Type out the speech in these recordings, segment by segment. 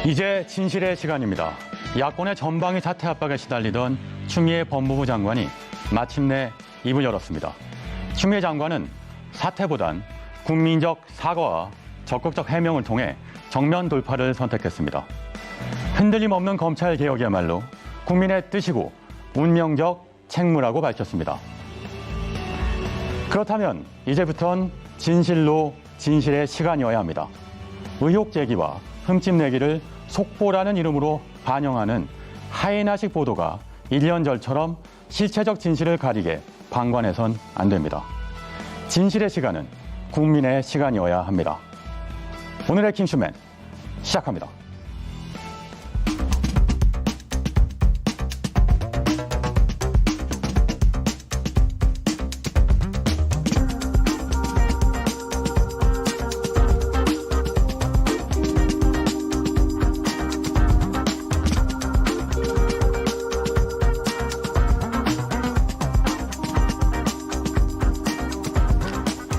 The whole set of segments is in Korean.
이제 진실의 시간입니다. 야권의 전방위 사퇴 압박에 시달리던 추미애 법무부 장관이 마침내 입을 열었습니다. 추미애 장관은 사퇴보단 국민적 사과와 적극적 해명을 통해 정면 돌파를 선택했습니다. 흔들림 없는 검찰 개혁이야말로 국민의 뜻이고 운명적 책무라고 밝혔습니다. 그렇다면 이제부턴 진실로 진실의 시간이어야 합니다. 의혹 제기와 흠집 내기를 속보라는 이름으로 반영하는 하이나식 보도가 일연절처럼 실체적 진실을 가리게 방관해선 안 됩니다. 진실의 시간은 국민의 시간이어야 합니다. 오늘의 킹슈맨 시작합니다.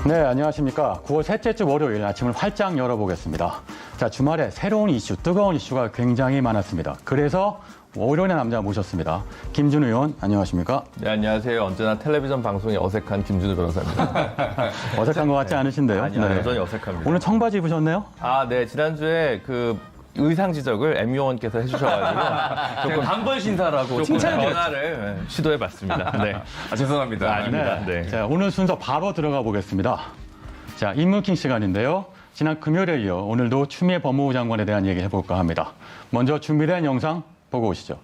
네, 안녕하십니까. 9월 셋째 주 월요일 아침을 활짝 열어보겠습니다. 자, 주말에 새로운 이슈, 뜨거운 이슈가 굉장히 많았습니다. 그래서 월요일의 남자 모셨습니다. 김준우 의원, 안녕하십니까? 네, 안녕하세요. 언제나 텔레비전 방송에 어색한 김준우 변호사입니다. 어색한 것 같지 않으신데요? 아니요, 네. 여전히 어색합니다. 오늘 청바지 입으셨네요? 아, 네. 지난주에 그 의상 지적을 M 요원께서 해주셔가지고 조금 단벌 신사라고 칭찬을 시도해봤습니다. 네. 아, 죄송합니다. 아닙니다. 네. 자, 오늘 순서 바로 들어가 보겠습니다. 자, 인문킹 시간인데요. 지난 금요일에 이어 오늘도 추미애 법무부 장관에 대한 얘기 해볼까 합니다. 먼저 준비된 영상 보고 오시죠.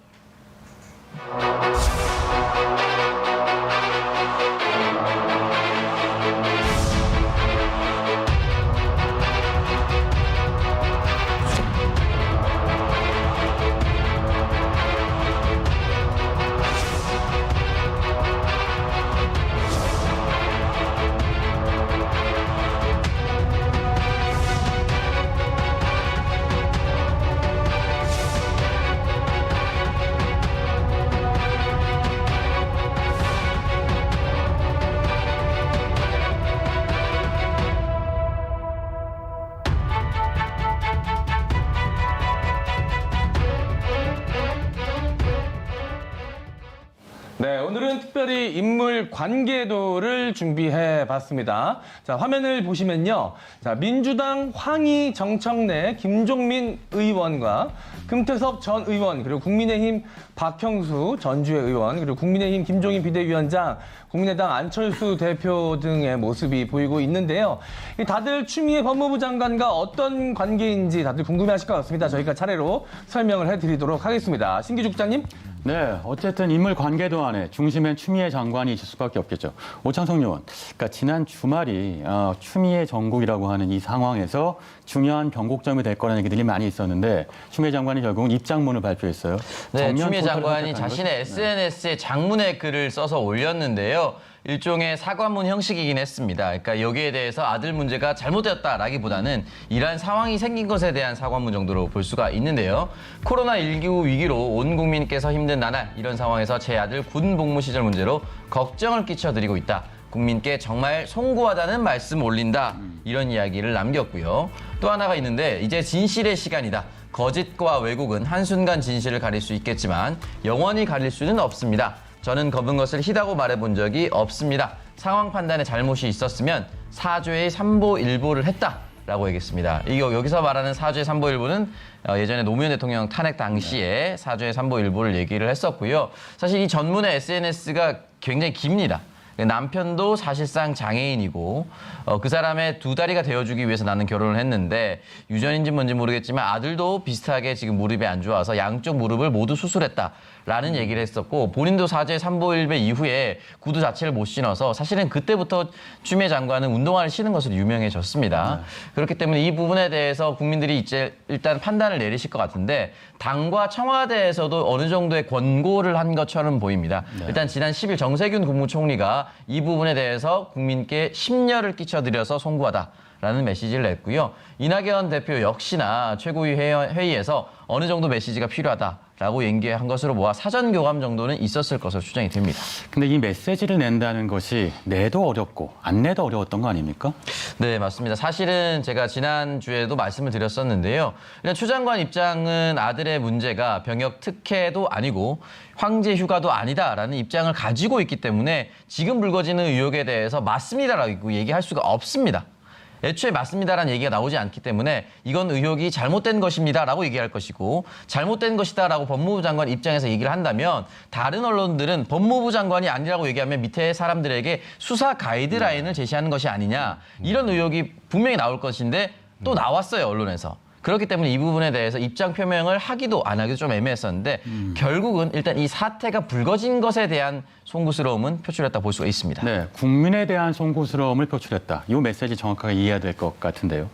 네, 오늘은 특별히 인물 관계도를 준비해 봤습니다. 자, 화면을 보시면요. 자, 민주당 황희 정청래 김종민 의원과 금태섭 전 의원, 그리고 국민의힘 박형수 전주의 의원, 그리고 국민의힘 김종인 비대위원장, 국민의당 안철수 대표 등의 모습이 보이고 있는데요. 다들 추미애 법무부 장관과 어떤 관계인지 다들 궁금해하실 것 같습니다. 저희가 차례로 설명을 해드리도록 하겠습니다. 신기주 국장님. 네, 어쨌든 인물 관계도 안에 중심엔 추미애 장관이 있을 수밖에 없겠죠. 오창석 의원, 그러니까 지난 주말이 추미애 정국이라고 하는 이 상황에서 중요한 변곡점이 될 거라는 얘기들이 많이 있었는데 추미애 장관이 결국은 입장문을 발표했어요. 네, 추미애 장관이 자신의 SNS에 장문의 글을 써서 올렸는데요. 일종의 사과문 형식이긴 했습니다. 그러니까 여기에 대해서 아들 문제가 잘못되었다라기보다는 이러한 상황이 생긴 것에 대한 사과문 정도로 볼 수가 있는데요. 코로나19 위기로 온 국민께서 힘든 나날, 이런 상황에서 제 아들 군 복무 시절 문제로 걱정을 끼쳐드리고 있다. 국민께 정말 송구하다는 말씀 올린다. 이런 이야기를 남겼고요. 또 하나가 있는데 이제 진실의 시간이다. 거짓과 왜곡은 한순간 진실을 가릴 수 있겠지만 영원히 가릴 수는 없습니다. 저는 검은 것을 희다고 말해본 적이 없습니다. 상황 판단에 잘못이 있었으면 사죄의 삼보일보를 했다라고 얘기했습니다. 여기서 말하는 사죄의 삼보일보는 예전에 노무현 대통령 탄핵 당시에 사죄의 삼보일보를 얘기를 했었고요. 사실 이 전문의 SNS가 굉장히 깁니다. 남편도 사실상 장애인이고 그 사람의 두 다리가 되어주기 위해서 나는 결혼을 했는데 유전인지 뭔지 모르겠지만 아들도 비슷하게 지금 무릎이 안 좋아서 양쪽 무릎을 모두 수술했다라는 얘기를 했었고 본인도 사죄 삼보일배 이후에 구두 자체를 못 신어서 사실은 그때부터 추미애 장관은 운동화를 신은 것으로 유명해졌습니다. 그렇기 때문에 이 부분에 대해서 국민들이 이제 일단 판단을 내리실 것 같은데 당과 청와대에서도 어느 정도의 권고를 한 것처럼 보입니다. 일단 지난 10일 정세균 국무총리가 이 부분에 대해서 국민께 심려를 끼쳐드려서 송구하다라는 메시지를 냈고요. 이낙연 대표 역시나 최고위 회의에서 어느 정도 메시지가 필요하다. 라고 얘기한 것으로 모아 사전 교감 정도는 있었을 것으로 추정이 됩니다. 근데 이 메시지를 낸다는 것이 내도 어렵고 안 내도 어려웠던 거 아닙니까? 네, 맞습니다. 사실은 제가 지난주에도 말씀을 드렸었는데요. 일단 추 장관 입장은 아들의 문제가 병역 특혜도 아니고 황제 휴가도 아니다라는 입장을 가지고 있기 때문에 지금 불거지는 의혹에 대해서 맞습니다라고 얘기할 수가 없습니다. 애초에 맞습니다라는 얘기가 나오지 않기 때문에 이건 의혹이 잘못된 것입니다라고 얘기할 것이고 잘못된 것이다라고 법무부 장관 입장에서 얘기를 한다면 다른 언론들은 법무부 장관이 아니라고 얘기하면 밑에 사람들에게 수사 가이드라인을 제시하는 것이 아니냐 이런 의혹이 분명히 나올 것인데 또 나왔어요, 언론에서. 그렇기 때문에 이 부분에 대해서 입장 표명을 하기도 안 하기도 좀 애매했었는데 결국은 일단 이 사태가 불거진 것에 대한 송구스러움은 표출했다 볼 수가 있습니다. 네, 국민에 대한 송구스러움을 표출했다. 이 메시지 정확하게 이해해야 될 것 같은데요.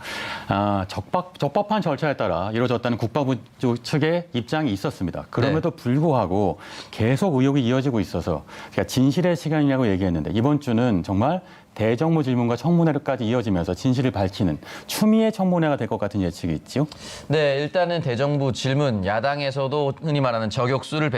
적법한 절차에 따라 이루어졌다는 국방부 측의 입장이 있었습니다. 그럼에도 불구하고 계속 의혹이 이어지고 있어서 그러니까 진실의 시간이라고 얘기했는데 이번 주는 정말 대정부 질문과 청문회로까지 이어지면서 진실을 밝히는 추미애 청문회가 될 것 같은 예측이 있죠. 네, 일단은 대정부 질문, 야당에서도 흔히 말하는 저격수를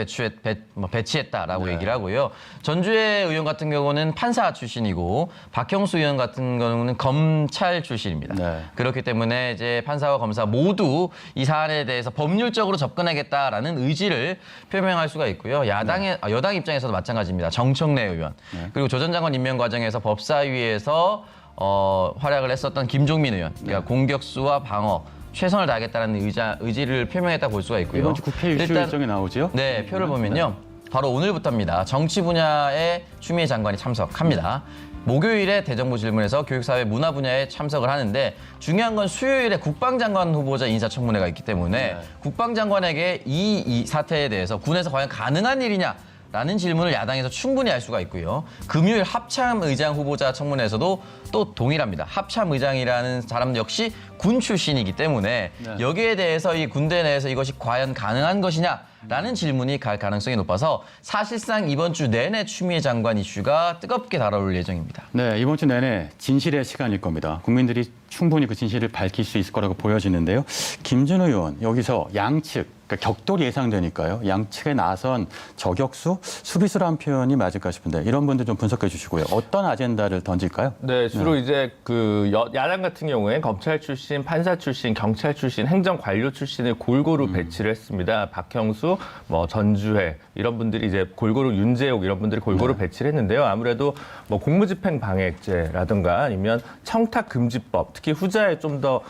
배치했다라고 네. 얘기를 하고요. 전주의 의원 같은 경우는 판사 출신이고 박형수 의원 같은 경우는 검찰 출신입니다. 네. 그렇기 때문에 이제 판사와 검사 모두 이 사안에 대해서 법률적으로 접근하겠다라는 의지를 표명할 수가 있고요. 여당 입장에서도 마찬가지입니다. 정청래 의원 그리고 조 전 장관 임명 과정에서 법사위에서 활약을 했었던 김종민 의원, 그러니까 공격수와 방어 최선을 다하겠다는 의지를 표명했다 볼 수가 있고요. 이번 주 국회 이슈 일정이 나오죠? 네, 표를 보면요. 바로 오늘부터입니다. 정치 분야에 추미애 장관이 참석합니다. 목요일에 대정부 질문에서 교육사회 문화 분야에 참석을 하는데 중요한 건 수요일에 국방장관 후보자 인사청문회가 있기 때문에 국방장관에게 이 사태에 대해서 군에서 과연 가능한 일이냐 라는 질문을 야당에서 충분히 할 수가 있고요. 금요일 합참의장 후보자 청문회에서도 또 동일합니다. 합참의장이라는 사람 역시 군 출신이기 때문에 여기에 대해서 이 군대 내에서 이것이 과연 가능한 것이냐라는 질문이 갈 가능성이 높아서 사실상 이번 주 내내 추미애 장관 이슈가 뜨겁게 달아올 예정입니다. 네, 이번 주 내내 진실의 시간일 겁니다. 국민들이 충분히 그 진실을 밝힐 수 있을 거라고 보여지는데요. 김준 의원, 여기서 양측, 그러니까 격돌이 예상되니까요. 양측에 나선 저격수, 수비수라는 표현이 맞을까 싶은데 이런 분들 좀 분석해 주시고요. 어떤 아젠다를 던질까요? 네, 주로 이제 그 야당 같은 경우에 검찰 출신, 판사 출신, 경찰 출신, 행정 관료 출신을 골고루 배치를 했습니다. 박형수, 뭐 전주회 이런 분들이 이제 골고루 윤재옥 이런 분들이 골고루 배치를 했는데요. 아무래도 뭐 공무집행 방해죄라든가 아니면 청탁 금지법, 특히 후자에 좀 더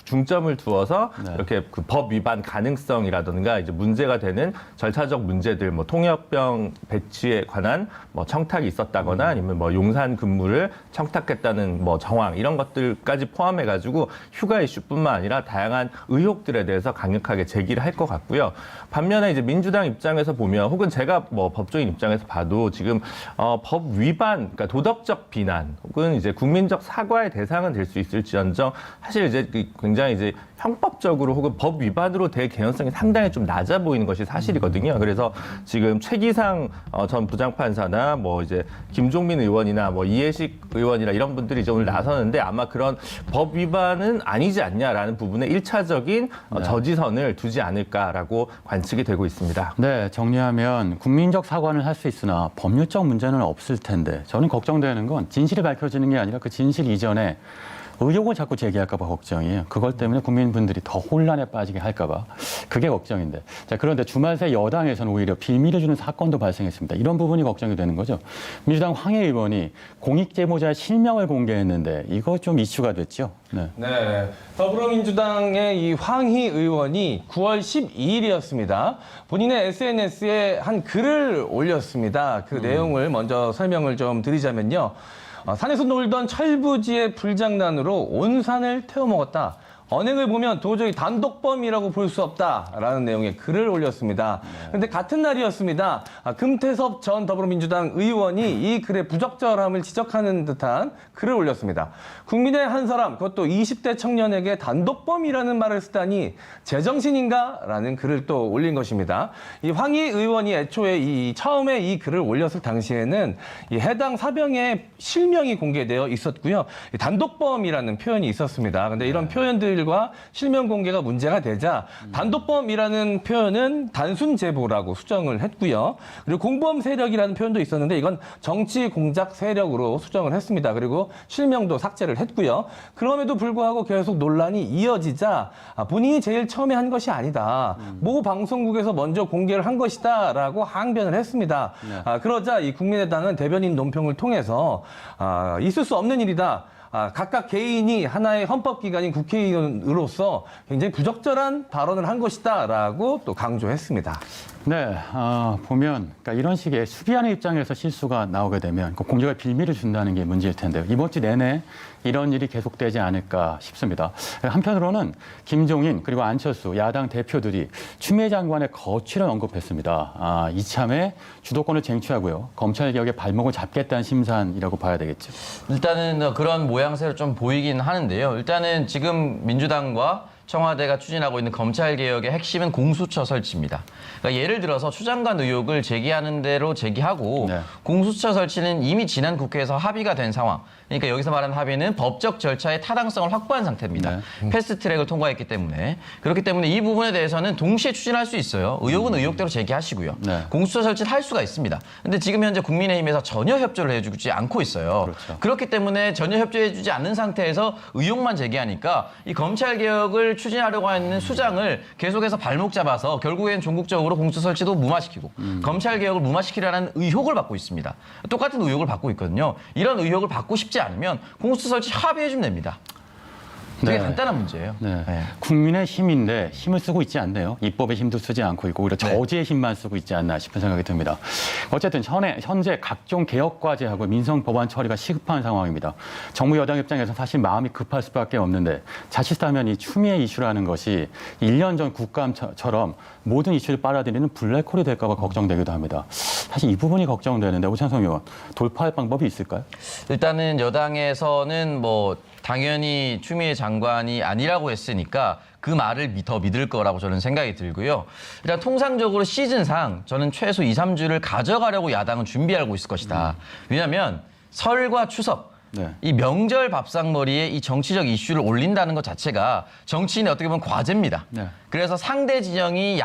중점을 두어서 이렇게 그 법 위반 가능성이라든가 이제 문제가 되는 절차적 문제들, 뭐 통역병 배치에 관한 뭐 청탁이 있었다거나 아니면 뭐 용산 근무를 청탁했다는 뭐 정황 이런 것들까지 포함해가지고 휴가 이슈뿐만 아니라 다양한 의혹들에 대해서 강력하게 제기를 할 것 같고요. 반면에 이제 민주당 입장에서 보면 혹은 제가 뭐 법조인 입장에서 봐도 지금 법 위반, 그러니까 도덕적 비난 혹은 이제 국민적 사과의 대상은 될 수 있을지언정 사실 이제 굉장히 이제 형법적으로 혹은 법 위반으로 될 개연성이 상당히 좀 낮아 보이는 것이 사실이거든요. 그래서 지금 최기상 전 부장판사나 뭐 이제 김종민 의원이나 뭐 이해식 의원이나 이런 분들이 이제 오늘 나서는데 아마 그런 법 위반은 아니지 않냐라는 부분에 1차적인 저지선을 두지 않을까라고 관측이 되고 있습니다. 네, 정리하면 국민적 사과는 할 수 있으나 법률적 문제는 없을 텐데 저는 걱정되는 건 진실이 밝혀지는 게 아니라 그 진실 이전에 의혹을 자꾸 제기할까 봐 걱정이에요. 그것 때문에 국민분들이 더 혼란에 빠지게 할까 봐. 그게 걱정인데. 자, 그런데 주말 새 여당에서는 오히려 빌미를 주는 사건도 발생했습니다. 이런 부분이 걱정이 되는 거죠. 민주당 황해 의원이 공익제보자의 실명을 공개했는데 이거 좀 이슈가 됐죠. 네. 네. 더불어민주당의 이 황희 의원이 9월 12일이었습니다. 본인의 SNS에 한 글을 올렸습니다. 그 내용을 먼저 설명을 좀 드리자면요. 산에서 놀던 철부지의 불장난으로 온 산을 태워먹었다. 언행을 보면 도저히 단독범이라고 볼 수 없다라는 내용의 글을 올렸습니다. 그런데 같은 날이었습니다. 금태섭 전 더불어민주당 의원이 이 글의 부적절함을 지적하는 듯한 글을 올렸습니다. 국민의 한 사람, 그것도 20대 청년에게 단독범이라는 말을 쓰다니 제정신인가? 라는 글을 또 올린 것입니다. 이 황희 의원이 애초에 처음에 이 글을 올렸을 당시에는 이 해당 사병의 실명이 공개되어 있었고요. 단독범이라는 표현이 있었습니다. 근데 이런 표현들 비밀과 실명 공개가 문제가 되자 단독범이라는 표현은 단순 제보라고 수정을 했고요. 그리고 공범 세력이라는 표현도 있었는데 이건 정치 공작 세력으로 수정을 했습니다. 그리고 실명도 삭제를 했고요. 그럼에도 불구하고 계속 논란이 이어지자 본인이 제일 처음에 한 것이 아니다. 모 방송국에서 먼저 공개를 한 것이다라고 항변을 했습니다. 그러자 이 국민의당은 대변인 논평을 통해서 있을 수 없는 일이다. 각각 개인이 하나의 헌법기관인 국회의원으로서 굉장히 부적절한 발언을 한 것이다라고 또 강조했습니다. 네, 보면 그러니까 이런 식의 수비하는 입장에서 실수가 나오게 되면 공정의 빌미를 준다는 게 문제일 텐데요. 이번 주 내내 이런 일이 계속되지 않을까 싶습니다. 한편으로는 김종인 그리고 안철수 야당 대표들이 추미애 장관의 거취를 언급했습니다. 이참에 주도권을 쟁취하고요. 검찰개혁의 발목을 잡겠다는 심산이라고 봐야 되겠죠. 일단은 그런 모양새로 좀 보이긴 하는데요. 일단은 지금 민주당과 청와대가 추진하고 있는 검찰개혁의 핵심은 공수처 설치입니다. 그러니까 예를 들어서 추 장관 의혹을 제기하는 대로 제기하고 네. 공수처 설치는 이미 지난 국회에서 합의가 된 상황. 그러니까 여기서 말하는 합의는 법적 절차의 타당성을 확보한 상태입니다. 패스트트랙을 통과했기 때문에. 그렇기 때문에 이 부분에 대해서는 동시에 추진할 수 있어요. 의혹은 의혹대로 제기하시고요. 네. 공수처 설치를 할 수가 있습니다. 근데 지금 현재 국민의힘에서 전혀 협조를 해주지 않고 있어요. 그렇죠. 그렇기 때문에 전혀 협조해주지 않는 상태에서 의혹만 제기하니까 이 검찰개혁을 추진하려고 하는 수장을 계속해서 발목 잡아서 결국엔 종국적으로 공수처 설치도 무마시키고 검찰개혁을 무마시키려는 의혹을 받고 있습니다. 똑같은 의혹을 받고 있거든요. 이런 의혹을 받고 싶지 않으면 공수처 설치 합의해주면 됩니다. 되게 네. 간단한 문제예요. 네. 네. 국민의 힘인데 힘을 쓰고 있지 않네요. 입법의 힘도 쓰지 않고 있고 오히려 저지의 힘만 쓰고 있지 않나 싶은 생각이 듭니다. 어쨌든 현재 각종 개혁 과제하고 민생 법안 처리가 시급한 상황입니다. 정부 여당 입장에서 사실 마음이 급할 수밖에 없는데 자칫하면 이 추미애 이슈라는 것이 1년 전 국감처럼 모든 이슈를 빨아들이는 블랙홀이 될까 봐 걱정되기도 합니다. 사실 이 부분이 걱정되는데 오찬성 의원 돌파할 방법이 있을까요? 일단은 여당에서는 뭐 당연히 추미애 장관이 아니라고 했으니까 그 말을 더 믿을 거라고 저는 생각이 들고요. 일단 통상적으로 시즌상 저는 최소 2, 3주를 가져가려고 야당은 준비하고 있을 것이다. 왜냐하면 설과 추석 네. 이 명절 밥상머리에 이 정치적 이슈를 올린다는 것 자체가 정치인의 어떻게 보면 과제입니다. 네. 그래서 상대 진영이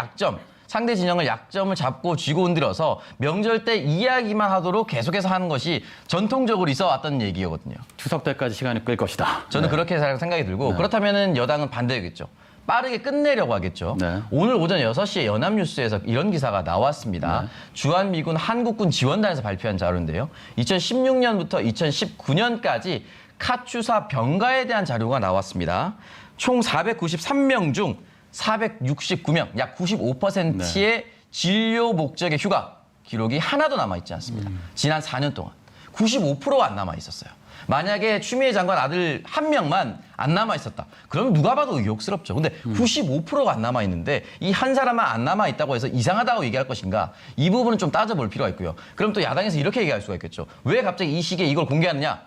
상대 진영을 약점을 잡고 쥐고 흔들어서 명절 때 이야기만 하도록 계속해서 하는 것이 전통적으로 있어 왔던 얘기거든요. 추석 때까지 시간을 끌 것이다. 저는 그렇게 생각이 들고 그렇다면 여당은 반대겠죠. 빠르게 끝내려고 하겠죠. 네. 오늘 오전 6시에 연합뉴스에서 이런 기사가 나왔습니다. 주한미군 한국군 지원단에서 발표한 자료인데요. 2016년부터 2019년까지 카투사 병가에 대한 자료가 나왔습니다. 총 493명 중 469명, 약 95%의 진료 목적의 휴가 기록이 하나도 남아있지 않습니다. 지난 4년 동안 95%가 안 남아있었어요. 만약에 추미애 장관 아들 한 명만 안 남아있었다. 그러면 누가 봐도 의혹스럽죠. 근데 95%가 안 남아있는데 이 한 사람만 안 남아있다고 해서 이상하다고 얘기할 것인가? 이 부분은 좀 따져볼 필요가 있고요. 그럼 또 야당에서 이렇게 얘기할 수가 있겠죠. 왜 갑자기 이 시기에 이걸 공개하느냐?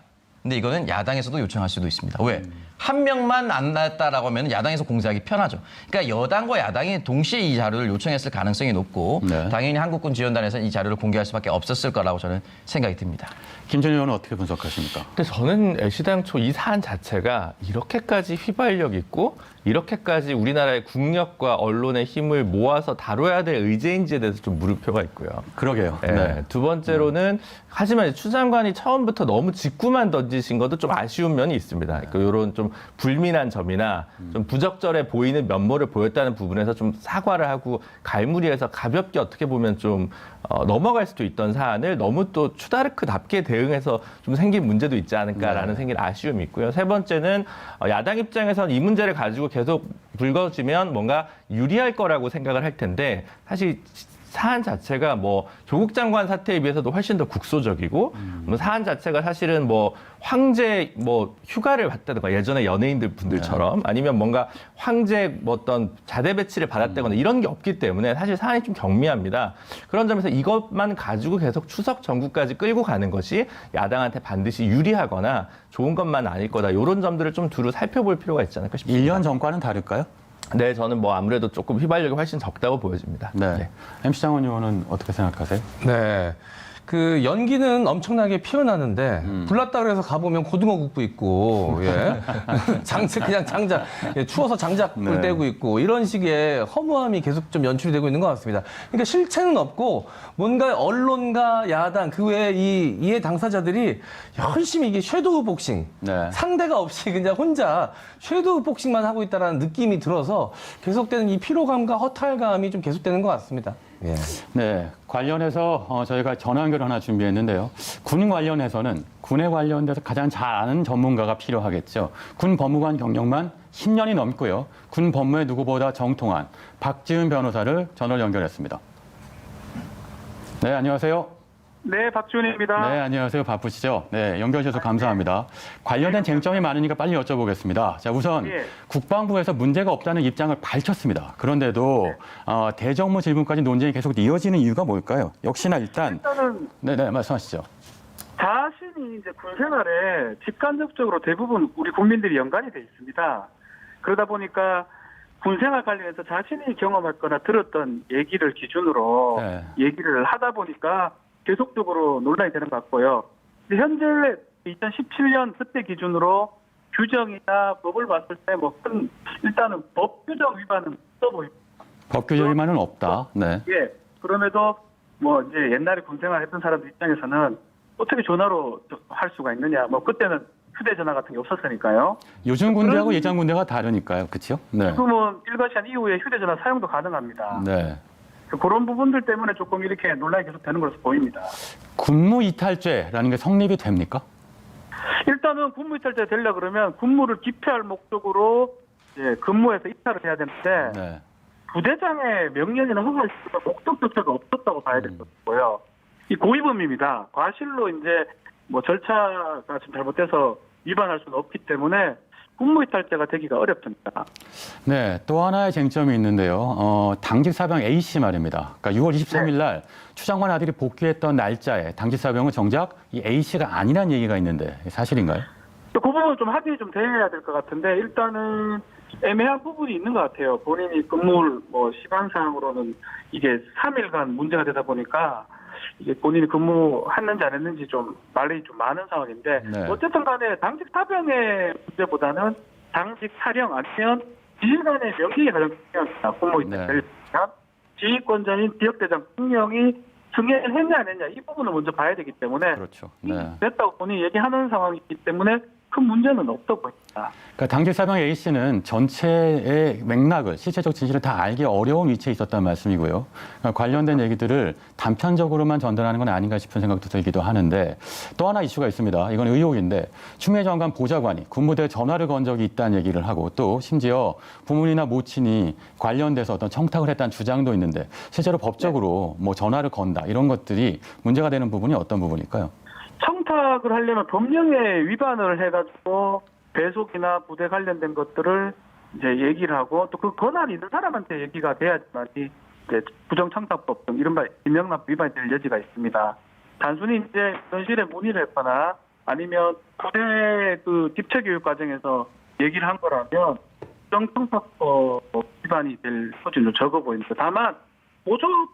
근데 이거는 야당에서도 요청할 수도 있습니다. 왜? 한 명만 안 나왔다라고 하면 야당에서 공세하기 편하죠. 그러니까 여당과 야당이 동시에 이 자료를 요청했을 가능성이 높고 네. 당연히 한국군 지원단에서는 이 자료를 공개할 수밖에 없었을 거라고 저는 생각이 듭니다. 김준일 의원은 어떻게 분석하십니까? 근데 저는 애시당초 이 사안 자체가 이렇게까지 휘발력 있고 이렇게까지 우리나라의 국력과 언론의 힘을 모아서 다뤄야 될 의제인지에 대해서 좀 물음표가 있고요. 그러게요. 네. 두 번째로는 하지만 추 장관이 처음부터 너무 직구만 던지신 것도 좀 아쉬운 면이 있습니다. 그러니까 이런 좀 불민한 점이나 좀 부적절해 보이는 면모를 보였다는 부분에서 좀 사과를 하고 갈무리해서 가볍게 어떻게 보면 좀 넘어갈 수도 있던 사안을 너무 또 추다르크답게 대응해서 좀 생긴 문제도 있지 않을까라는 생긴 아쉬움이 있고요. 세 번째는 야당 입장에서는 이 문제를 가지고 계속 불거지면 뭔가 유리할 거라고 생각을 할 텐데 사실 사안 자체가 뭐 조국 장관 사태에 비해서도 훨씬 더 국소적이고 뭐 사안 자체가 사실은 뭐 황제 뭐 휴가를 받다든가 예전에 연예인들 분들처럼 아니면 뭔가 황제 뭐 어떤 자대 배치를 받았다거나 이런 게 없기 때문에 사실 사안이 좀 경미합니다. 그런 점에서 이것만 가지고 계속 추석 전국까지 끌고 가는 것이 야당한테 반드시 유리하거나 좋은 것만 아닐 거다. 이런 점들을 좀 두루 살펴볼 필요가 있지 않을까 싶습니다. 1년 전과는 다를까요? 네, 저는 뭐 아무래도 조금 휘발력이 훨씬 적다고 보여집니다. 네. MC 장원 의원은 어떻게 생각하세요? 네. 그 연기는 엄청나게 피어나는데 불났다 그래서 가보면 고등어 굽고 있고 예. 장작 예, 추워서 장작불 네. 떼고 있고 이런 식의 허무함이 계속 좀 연출이 되고 있는 것 같습니다. 그러니까 실체는 없고 뭔가 언론과 야당 그 외에 이해 당사자들이 열심히 이게 섀도우 복싱 네. 상대가 없이 그냥 혼자 섀도우 복싱만 하고 있다라는 느낌이 들어서 계속되는 이 피로감과 허탈감이 좀 계속되는 것 같습니다. 예. 네, 관련해서 저희가 전화 연결 하나 준비했는데요. 군 관련해서는 군에 관련돼서 가장 잘 아는 전문가가 필요하겠죠. 군 법무관 경력만 10년이 넘고요. 군 법무에 누구보다 정통한 박지은 변호사를 전화로 연결했습니다. 네, 안녕하세요. 네, 박지훈입니다. 네, 안녕하세요. 바쁘시죠? 네, 연결 주셔서 감사합니다. 관련된 쟁점이 많으니까 빨리 여쭤보겠습니다. 자, 우선 예. 국방부에서 문제가 없다는 입장을 밝혔습니다. 그런데도 대정부 질문까지 논쟁이 계속 이어지는 이유가 뭘까요? 역시나 일단 일단은 네, 말씀하시죠. 자신이 이제 군 생활에 직간접적으로 대부분 우리 국민들이 연관이 돼 있습니다. 그러다 보니까 군 생활 관련해서 자신이 경험했거나 들었던 얘기를 기준으로 네. 얘기를 하다 보니까 계속적으로 논란이 되는 것 같고요. 근데 현재 2017년 그때 기준으로 규정이나 법을 봤을 때 뭐 일단은 법 규정 위반은 없어 보입니다. 법 규정만은 없다. 네. 예. 그럼에도 뭐 이제 옛날에 군 생활 했던 사람들 입장에서는 어떻게 전화로 할 수가 있느냐. 뭐 그때는 휴대전화 같은 게 없었으니까요. 요즘 군대하고 예전 군대가 다르니까요. 그렇죠? 네. 지금은 일과시한 이후에 휴대전화 사용도 가능합니다. 네. 그런 부분들 때문에 조금 이렇게 논란이 계속 되는 것으로 보입니다. 군무 이탈죄라는 게 성립이 됩니까? 일단은 군무 이탈죄 되려 그러면 군무를 기피할 목적으로 이제 근무에서 이탈을 해야 되는데 네. 부대장의 명령이나 허가를 쓸 목적 자체가 없었다고 봐야 될 것이고요. 이 고의범입니다. 과실로 이제 뭐 절차가 좀 잘못돼서 위반할 수는 없기 때문에 군무이탈죄가 되기가 어렵습니다. 네, 또 하나의 쟁점이 있는데요. 당직 사병 A 씨 말입니다. 그러니까 6월 23일 날 추장관 아들이 복귀했던 날짜에 당직 사병은 정작 이 A 씨가 아니란 얘기가 있는데 사실인가요? 그 부분은 좀 합의가 좀 돼야 될 것 같은데 일단은 애매한 부분이 있는 것 같아요. 본인이 근무 뭐 시간상으로는 이게 3일간 문제가 되다 보니까 이게 본인이 근무했는지 안 했는지 좀 말이 좀 많은 상황인데 네. 어쨌든 간에 당직 사병의 문제보다는 당직 사령 아니면 지휘관의 명령이 가장 중요합니다. 근무이탈 네. 지휘권자인 지역대장 승령이 승인을 했냐 안 했냐 이 부분을 먼저 봐야 되기 때문에 그렇죠. 네. 됐다고 본인이 얘기하는 상황이기 때문에 큰 문제는 없어 보입니다. 그러니까 당직 사병 A 씨는 전체의 맥락을 실체적 진실을 다 알기 어려운 위치에 있었다는 말씀이고요. 그러니까 관련된 얘기들을 단편적으로만 전달하는 건 아닌가 싶은 생각도 들기도 하는데 또 하나 이슈가 있습니다. 이건 의혹인데 추미애 장관 보좌관이 군부대에 전화를 건 적이 있다는 얘기를 하고 또 심지어 부모님이나 모친이 관련돼서 어떤 청탁을 했다는 주장도 있는데 실제로 법적으로 뭐 전화를 건다 이런 것들이 문제가 되는 부분이 어떤 부분일까요? 청탁을 하려면 법령에 위반을 해가지고 배속이나 부대 관련된 것들을 이제 얘기를 하고 또 그 권한이 있는 사람한테 얘기가 돼야지만이 이제 부정청탁법 등 이른바 임명납 위반이 될 여지가 있습니다. 단순히 이제 현실에 문의를 했거나 아니면 부대 그 집체 교육 과정에서 얘기를 한 거라면 부정청탁법 위반이 될 소지는 좀 적어 보입니다. 다만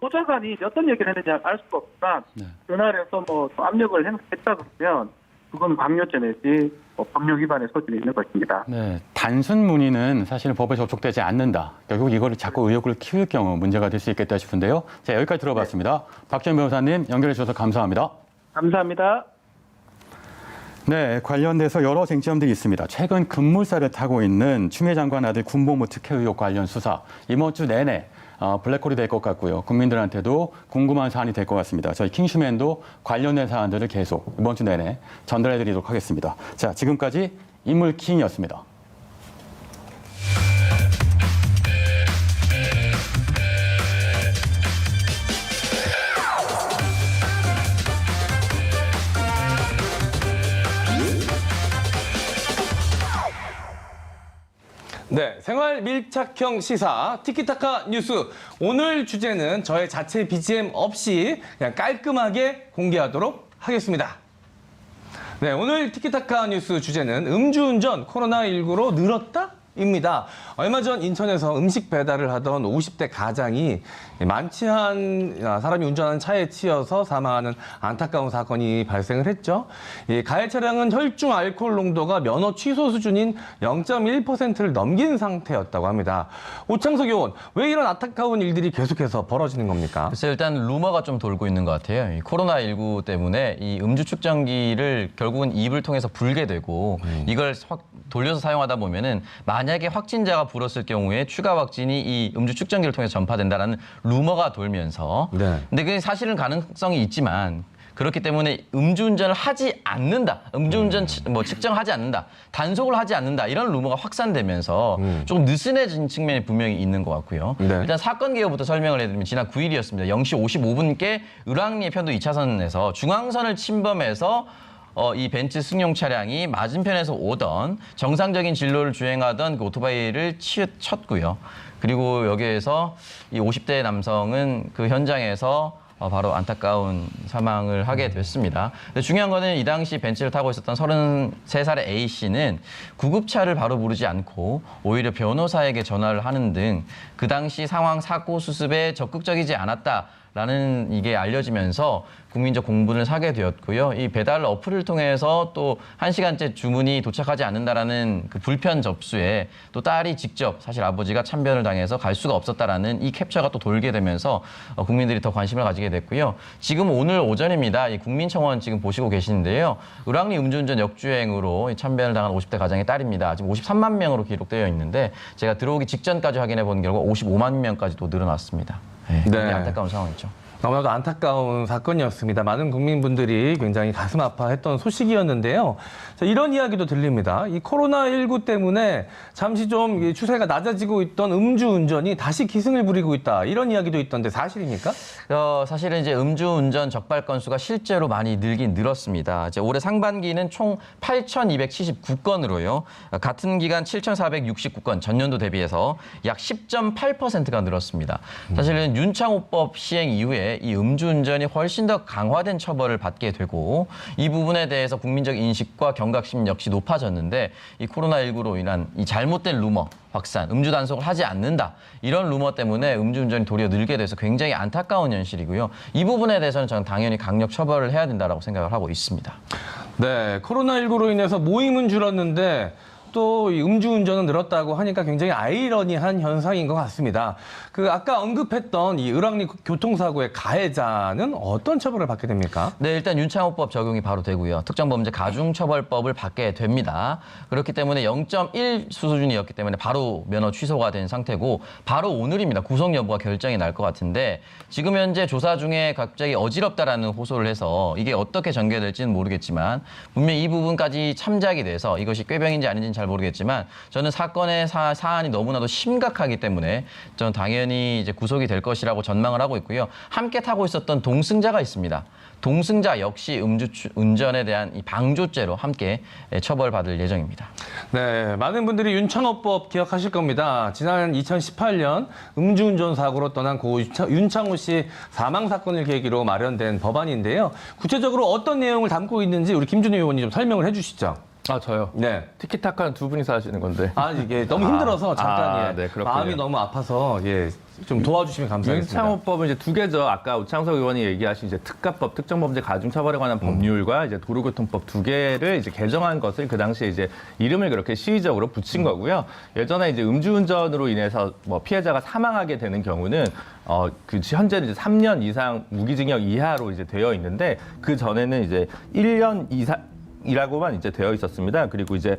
보좌관이 어떤 얘기를 했는지 알 수가 없지만 네. 전화를 해서 뭐 압력을 행사했다 그러면 그건 강요죄 내지 법령 위반의 소지는 있는 것입니다. 네, 단순 문의는 사실 법에 접촉되지 않는다. 결국 이거를 자꾸 의혹을 키울 경우 문제가 될 수 있겠다 싶은데요. 자, 여기까지 들어봤습니다. 박지은 변호사님 연결해 주셔서 감사합니다. 감사합니다. 네, 관련돼서 여러 쟁점들이 있습니다. 최근 급물살을 타고 있는 추미애 장관 아들 군복무 특혜 의혹 관련 수사 이번 주 내내 블랙홀이 될 것 같고요. 국민들한테도 궁금한 사안이 될 것 같습니다. 저희 킹슈맨도 관련된 사안들을 계속 이번 주 내내 전달해드리도록 하겠습니다. 자, 지금까지 인물킹이었습니다. 네, 생활 밀착형 시사 티키타카 뉴스. 오늘 주제는 저의 자체 BGM 없이 그냥 깔끔하게 공개하도록 하겠습니다. 네, 오늘 티키타카 뉴스 주제는 음주운전 코로나19로 늘었다? 입니다. 얼마 전 인천에서 음식 배달을 하던 50대 가장이 만취한 사람이 운전하는 차에 치여서 사망하는 안타까운 사건이 발생을 했죠. 이 가해 차량은 혈중 알코올 농도가 면허 취소 수준인 0.1%를 넘긴 상태였다고 합니다. 오창석 의원, 왜 이런 안타까운 일들이 계속해서 벌어지는 겁니까? 글쎄 일단 루머가 좀 돌고 있는 것 같아요. 이 코로나19 때문에 이 음주 측정기를 결국은 입을 통해서 불게 되고 이걸 돌려서 사용하다 보면은 만약에 확진자가 불었을 경우에 추가 확진이 이 음주 측정기를 통해서 전파된다라는 루머가 돌면서 네. 근데 그게 사실은 가능성이 있지만 그렇기 때문에 음주운전을 하지 않는다, 음주운전 측정하지 않는다, 단속을 하지 않는다 이런 루머가 확산되면서 조금 느슨해진 측면이 분명히 있는 것 같고요. 네. 일단 사건 개요부터 설명을 해드리면 지난 9일이었습니다. 0시 55분께 을왕리 편도 2차선에서 중앙선을 침범해서 이 벤츠 승용 차량이 맞은편에서 오던 정상적인 진로를 주행하던 그 오토바이를 쳤고요. 그리고 여기에서 이 50대 남성은 그 현장에서 바로 안타까운 사망을 하게 됐습니다. 근데 중요한 거는 이 당시 벤츠를 타고 있었던 33살의 A씨는 구급차를 바로 부르지 않고 오히려 변호사에게 전화를 하는 등 그 당시 상황 사고 수습에 적극적이지 않았다라는 이게 알려지면서 국민적 공분을 사게 되었고요. 이 배달 어플을 통해서 또 1시간째 주문이 도착하지 않는다라는 그 불편 접수에 또 딸이 직접 사실 아버지가 참변을 당해서 갈 수가 없었다라는 이 캡처가 또 돌게 되면서 국민들이 더 관심을 가지게 됐고요. 지금 오늘 오전입니다. 이 국민청원 지금 보시고 계시는데요. 을왕리 음주운전 역주행으로 참변을 당한 50대 가장의 딸입니다. 지금 53만 명으로 기록되어 있는데 제가 들어오기 직전까지 확인해 본 결과 55만 명까지도 늘어났습니다. 네, 굉장히 안타까운 상황이죠. 너무나도 안타까운 사건이었습니다. 많은 국민분들이 굉장히 가슴 아파했던 소식이었는데요. 자, 이런 이야기도 들립니다. 이 코로나19 때문에 잠시 좀 추세가 낮아지고 있던 음주운전이 다시 기승을 부리고 있다. 이런 이야기도 있던데 사실입니까? 사실은 이제 음주운전 적발 건수가 실제로 많이 늘긴 늘었습니다. 이제 올해 상반기는 총 8,279건으로요. 같은 기간 7,469건 전년도 대비해서 약 10.8%가 늘었습니다. 사실은 윤창호법 시행 이후에 이 음주운전이 훨씬 더 강화된 처벌을 받게 되고 이 부분에 대해서 국민적 인식과 경각심 역시 높아졌는데 이 코로나19로 인한 이 잘못된 루머 확산, 음주 단속을 하지 않는다 이런 루머 때문에 음주운전이 도리어 늘게 돼서 굉장히 안타까운 현실이고요. 이 부분에 대해서는 저는 당연히 강력 처벌을 해야 된다고 생각을 하고 있습니다. 네, 코로나19로 인해서 모임은 줄었는데 또 이 음주운전은 늘었다고 하니까 굉장히 아이러니한 현상인 것 같습니다. 그 아까 언급했던 이 을왕리 교통사고의 가해자는 어떤 처벌을 받게 됩니까? 네, 일단 윤창호법 적용이 바로 되고요. 특정범죄 가중처벌법을 받게 됩니다. 그렇기 때문에 0.1 수준이었기 때문에 바로 면허 취소가 된 상태고 바로 오늘입니다. 구속 여부가 결정이 날 것 같은데 지금 현재 조사 중에 갑자기 어지럽다라는 호소를 해서 이게 어떻게 전개될지는 모르겠지만 분명히 이 부분까지 참작이 돼서 이것이 꾀병인지 아닌지는 잘 모르겠지만 저는 사건의 사안이 너무나도 심각하기 때문에 저는 당연히 이제 구속이 될 것이라고 전망을 하고 있고요. 함께 타고 있었던 동승자가 있습니다. 동승자 역시 음주운전에 대한 이 방조죄로 함께 처벌받을 예정입니다. 네, 많은 분들이 윤창호법 기억하실 겁니다. 지난 2018년 음주운전 사고로 떠난 고 윤창호 씨 사망 사건을 계기로 마련된 법안인데요. 구체적으로 어떤 내용을 담고 있는지 우리 김준우 의원이 좀 설명을 해주시죠. 아, 저요? 네. 티키타카는 두 분이서 하시는 건데. 이게 너무 힘들어서 잠깐 네, 그렇군요. 마음이 너무 아파서 좀 도와주시면 감사하겠습니다. 윤창호법은 이제 두 개죠. 아까 오창석 의원이 얘기하신 이제 특가법, 특정범죄 가중처벌에 관한 법률과 이제 도로교통법 두 개를 이제 개정한 것을 그 당시에 이제 이름을 그렇게 시의적으로 붙인 거고요. 예전에 이제 음주운전으로 인해서 뭐 피해자가 사망하게 되는 경우는 그 현재는 이제 3년 이상 무기징역 이하로 이제 되어 있는데 그 전에는 이제 1년 이상 이라고만 이제 되어 있었습니다. 그리고 이제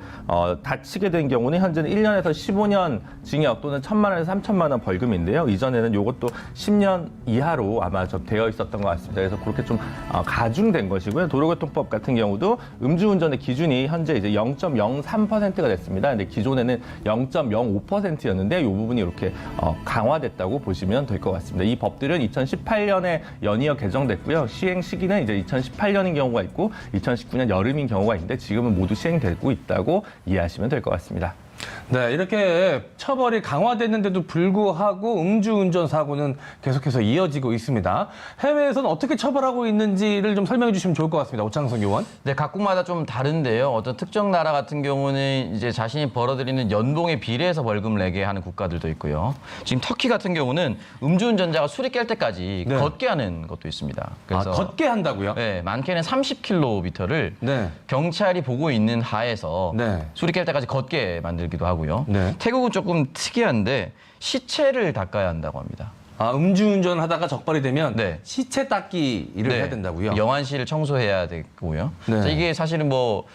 다치게 된 경우는 현재는 1년에서 15년 징역 또는 1,000만 원에서 3,000만 원 벌금인데요. 이전에는 이것도 10년 이하로 아마 되어 있었던 것 같습니다. 그래서 그렇게 좀 가중된 것이고요. 도로교통법 같은 경우도 음주운전의 기준이 현재 이제 0.03%가 됐습니다. 근데 기존에는 0.05%였는데 이 부분이 이렇게 강화됐다고 보시면 될 것 같습니다. 이 법들은 2018년에 연이어 개정됐고요. 시행 시기는 이제 2018년인 경우가 있고 2019년 여름인 경우가 있는데 지금은 모두 시행되고 있다고 이해하시면 될 것 같습니다. 네, 이렇게 처벌이 강화됐는데도 불구하고 음주운전 사고는 계속해서 이어지고 있습니다. 해외에서는 어떻게 처벌하고 있는지를 좀 설명해 주시면 좋을 것 같습니다. 오창석 의원. 네, 각국마다 좀 다른데요. 어떤 특정 나라 같은 경우는 이제 자신이 벌어들이는 연봉에 비례해서 벌금을 내게 하는 국가들도 있고요. 지금 터키 같은 경우는 음주운전자가 술이 깰 때까지 네. 걷게 하는 것도 있습니다. 그래서 걷게 한다고요? 네, 많게는 30km를 네. 경찰이 보고 있는 하에서 네. 술이 깰 때까지 걷게 만들기도 하고요. 네. 태국은 조금 특이한데 시체를 닦아야 한다고 합니다. 음주운전 하다가 적발이 되면 네. 시체 닦기 일을 해야 된다고요? 영안실을 청소해야 되고요. 네. 자, 이게 사실은 뭐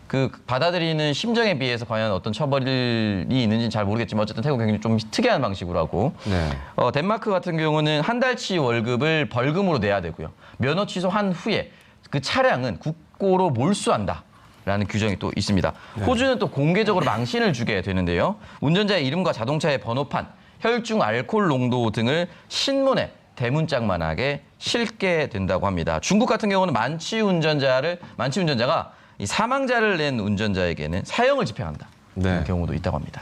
그 받아들이는 심정에 비해서 과연 어떤 처벌이 있는지는 잘 모르겠지만 어쨌든 태국 굉장히 좀 특이한 방식으로 하고 네. 덴마크 같은 경우는 한 달치 월급을 벌금으로 내야 되고요. 면허 취소한 후에 그 차량은 국고로 몰수한다. 라는 규정이 또 있습니다. 호주는 또 공개적으로 망신을 주게 되는데요. 운전자의 이름과 자동차의 번호판, 혈중 알코올 농도 등을 신문에 대문짝만하게 실게 된다고 합니다. 중국 같은 경우는 만취 운전자가 이 사망자를 낸 운전자에게는 사형을 집행한다. 네. 이런 경우도 있다고 합니다.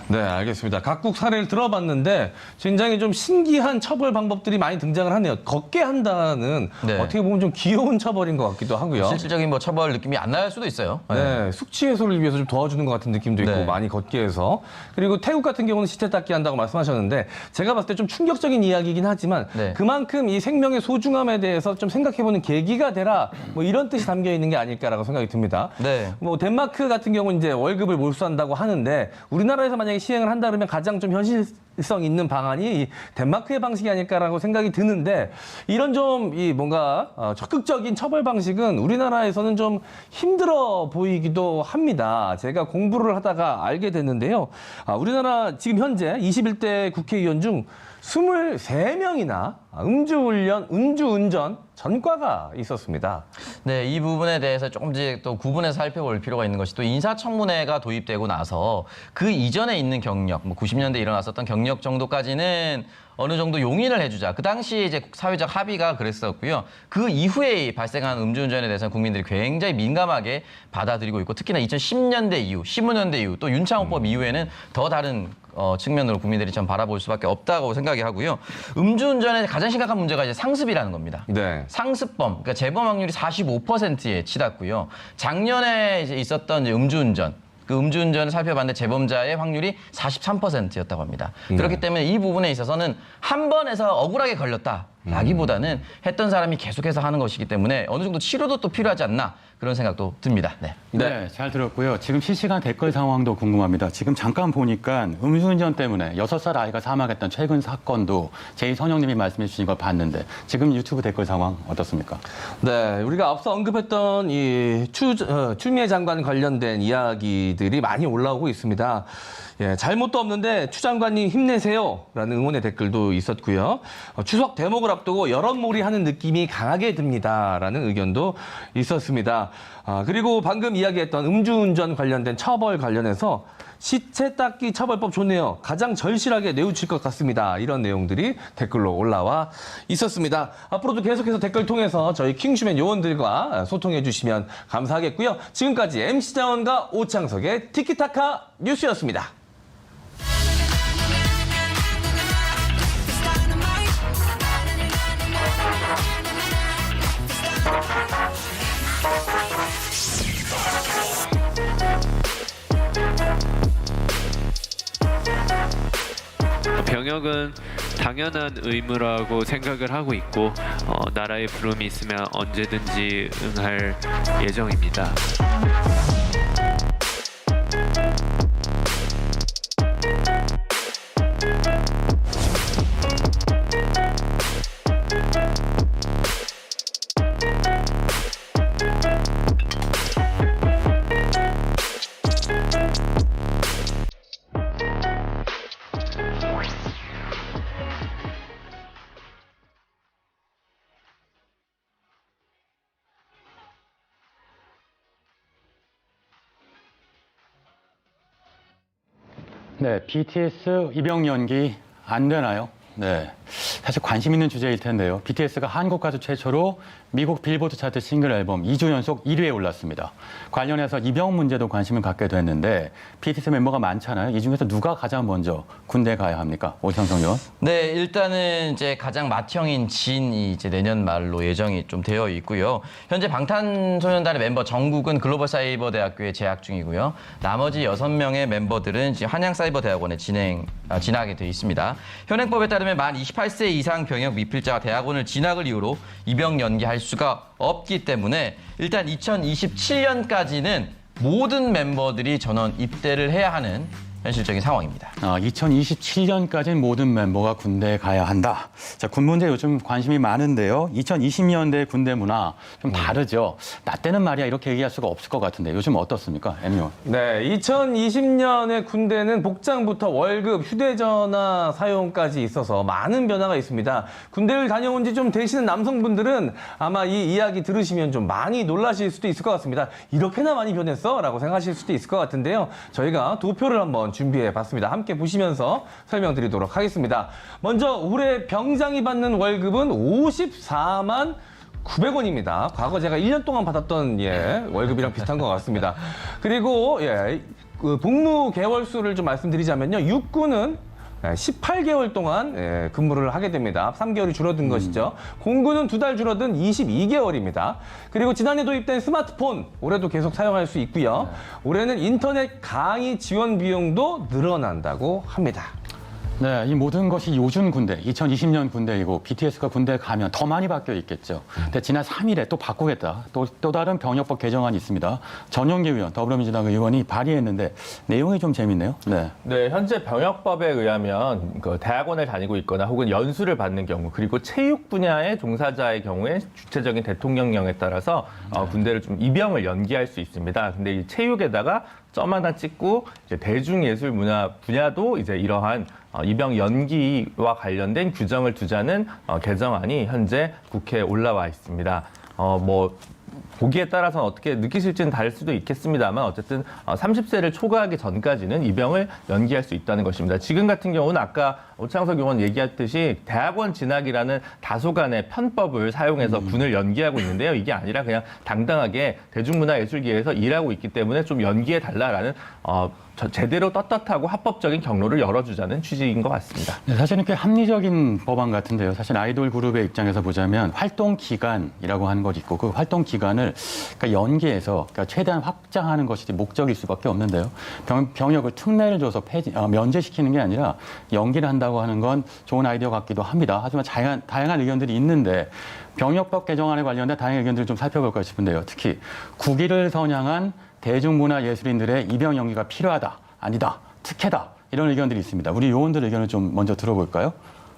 네, 알겠습니다. 각국 사례를 들어봤는데 굉장히 좀 신기한 처벌 방법들이 많이 등장을 하네요. 걷게 한다는 네. 어떻게 보면 좀 귀여운 처벌인 것 같기도 하고요. 실질적인 뭐 처벌 느낌이 안 날 수도 있어요. 네, 숙취 해소를 위해서 좀 도와주는 것 같은 느낌도 있고 네. 많이 걷게 해서. 그리고 태국 같은 경우는 시체 닦기 한다고 말씀하셨는데 제가 봤을 때 좀 충격적인 이야기이긴 하지만 네. 그만큼 이 생명의 소중함에 대해서 좀 생각해보는 계기가 되라 뭐 이런 뜻이 담겨 있는 게 아닐까라고 생각이 듭니다. 네. 뭐 덴마크 같은 경우는 이제 월급을 몰수한다고 하는데 우리나라에서 만약에 시행을 한다 그러면 가장 좀 현실성 있는 방안이 이 덴마크의 방식이 아닐까라고 생각이 드는데 이런 좀 이 뭔가 적극적인 처벌 방식은 우리나라에서는 좀 힘들어 보이기도 합니다. 제가 공부를 하다가 알게 됐는데요. 우리나라 지금 현재 21대 국회의원 중 23명이나 음주운전 전과가 있었습니다. 네, 이 부분에 대해서 조금씩 또 구분해서 살펴볼 필요가 있는 것이 또 인사청문회가 도입되고 나서 그 이전에 있는 경력, 뭐 90년대 일어났었던 경력 정도까지는 어느 정도 용인을 해주자. 그 당시에 이제 사회적 합의가 그랬었고요. 그 이후에 발생한 음주운전에 대해서는 국민들이 굉장히 민감하게 받아들이고 있고 특히나 2010년대 이후, 15년대 이후 또 윤창호법 이후에는 더 다른 측면으로 국민들이 좀 바라볼 수밖에 없다고 생각이 하고요. 음주운전의 가장 심각한 문제가 이제 상습이라는 겁니다. 네. 상습범, 그러니까 재범 확률이 45%에 치닫고요. 작년에 이제 있었던 이제 음주운전, 그 음주운전을 살펴봤는데 재범자의 확률이 43%였다고 합니다. 그렇기 때문에 이 부분에 있어서는 한 번에서 억울하게 걸렸다라기보다는 했던 사람이 계속해서 하는 것이기 때문에 어느 정도 치료도 또 필요하지 않나 그런 생각도 듭니다. 네. 네, 잘 들었고요. 지금 실시간 댓글 상황도 궁금합니다. 지금 잠깐 보니까 음주운전 때문에 6살 아이가 사망했던 최근 사건도 제2선영님이 말씀해 주신 걸 봤는데 지금 유튜브 댓글 상황 어떻습니까? 네, 우리가 앞서 언급했던 이 추미애 장관 관련된 이야기들이 많이 올라오고 있습니다. 예, 잘못도 없는데 추 장관님 힘내세요라는 응원의 댓글도 있었고요. 추석 대목을 앞두고 여론몰이하는 느낌이 강하게 듭니다라는 의견도 있었습니다. 그리고 방금 이야기했던 음주운전 관련된 처벌 관련해서 시체 닦기 처벌법 좋네요. 가장 절실하게 내우칠 것 같습니다. 이런 내용들이 댓글로 올라와 있었습니다. 앞으로도 계속해서 댓글 통해서 저희 킹슈맨 요원들과 소통해 주시면 감사하겠고요. 지금까지 MC 자원과 오창석의 티키타카 뉴스였습니다. 병역은 당연한 의무라고 생각을 하고 있고 나라의 부름이 있으면 언제든지 응할 예정입니다. 네, BTS 입영 연기 안 되나요? 네. 사실 관심 있는 주제일 텐데요. BTS가 한국 가수 최초로 미국 빌보드 차트 싱글 앨범 2주 연속 1위에 올랐습니다. 관련해서 입영 문제도 관심을 갖게 됐는데 BTS 멤버가 많잖아요. 이 중에서 누가 가장 먼저 군대 가야 합니까? 오창석 의원. 네, 일단은 이제 가장 맏형인 진이 이제 내년 말로 예정이 좀 되어 있고요. 현재 방탄소년단의 멤버 정국은 글로벌사이버대학교에 재학 중이고요. 나머지 6명의 멤버들은 지금 한양사이버대학원에 진학하게 되어 있습니다. 현행법에 따르면 만 28세 이상 병역 미필자가 대학원을 진학을 이유로 입영 연기할 수가 없기 때문에 일단 2027년까지는 모든 멤버들이 전원 입대를 해야 하는 현실적인 상황입니다. 2027년까지는 모든 멤버가 군대에 가야 한다. 자, 군 문제 요즘 관심이 많은데요. 2020년대 군대 문화 좀 다르죠. 나 때는 말이야 이렇게 얘기할 수가 없을 것 같은데 요즘 어떻습니까? 엠 의원. 네, 2020년의 군대는 복장부터 월급, 휴대전화 사용까지 있어서 많은 변화가 있습니다. 군대를 다녀온 지 좀 되시는 남성분들은 아마 이 이야기 들으시면 좀 많이 놀라실 수도 있을 것 같습니다. 이렇게나 많이 변했어? 라고 생각하실 수도 있을 것 같은데요. 저희가 도표를 한번 준비해 봤습니다. 함께 보시면서 설명드리도록 하겠습니다. 먼저 올해 병장이 받는 월급은 54만 900원입니다. 과거 제가 1년 동안 받았던 월급이랑 비슷한 것 같습니다. 그리고 그 복무 개월 수를 좀 말씀드리자면요. 육군은 18개월 동안 근무를 하게 됩니다. 3개월이 줄어든 것이죠. 공군은 2달 줄어든 22개월입니다. 그리고 지난해 도입된 스마트폰 올해도 계속 사용할 수 있고요. 올해는 인터넷 강의 지원 비용도 늘어난다고 합니다. 네, 이 모든 것이 요즘 군대, 2020년 군대이고 BTS가 군대에 가면 더 많이 바뀌어 있겠죠. 근데 지난 3일에 또 바꾸겠다. 또 다른 병역법 개정안이 있습니다. 전용기 의원, 더불어민주당 의원이 발의했는데 내용이 좀 재밌네요. 네. 네, 현재 병역법에 의하면 그 대학원을 다니고 있거나 혹은 연수를 받는 경우 그리고 체육 분야의 종사자의 경우에 주체적인 대통령령에 따라서 군대를 좀 입영을 연기할 수 있습니다. 근데 이 체육에다가 점 하나 찍고 이제 대중예술 문화 분야도 이제 이러한 입영 연기와 관련된 규정을 두자는 개정안이 현재 국회에 올라와 있습니다. 보기에 따라서는 어떻게 느끼실지는 다를 수도 있겠습니다만 어쨌든 30세를 초과하기 전까지는 입영을 연기할 수 있다는 것입니다. 지금 같은 경우는 아까 오창석 의원 얘기했듯이 대학원 진학이라는 다소간의 편법을 사용해서 군을 연기하고 있는데요. 이게 아니라 그냥 당당하게 대중문화예술계에서 일하고 있기 때문에 좀 연기해달라라는 제대로 떳떳하고 합법적인 경로를 열어주자는 취지인 것 같습니다. 네, 사실은 꽤 합리적인 법안 같은데요. 사실 아이돌 그룹의 입장에서 보자면 활동 기간이라고 하는 것이 있고 그 활동 기간을 그러니까 연기해서 최대한 확장하는 것이 목적일 수밖에 없는데요. 병역을 특례를 줘서 면제시키는 게 아니라 연기를 한다고 하는 건 좋은 아이디어 같기도 합니다. 하지만 다양한 의견들이 있는데 병역법 개정안에 관련된 다양한 의견들을 좀 살펴볼까 싶은데요. 특히 국위를 선양한 대중문화예술인들의 입영 연기가 필요하다, 아니다, 특혜다 이런 의견들이 있습니다. 우리 요원들 의견을 좀 먼저 들어볼까요?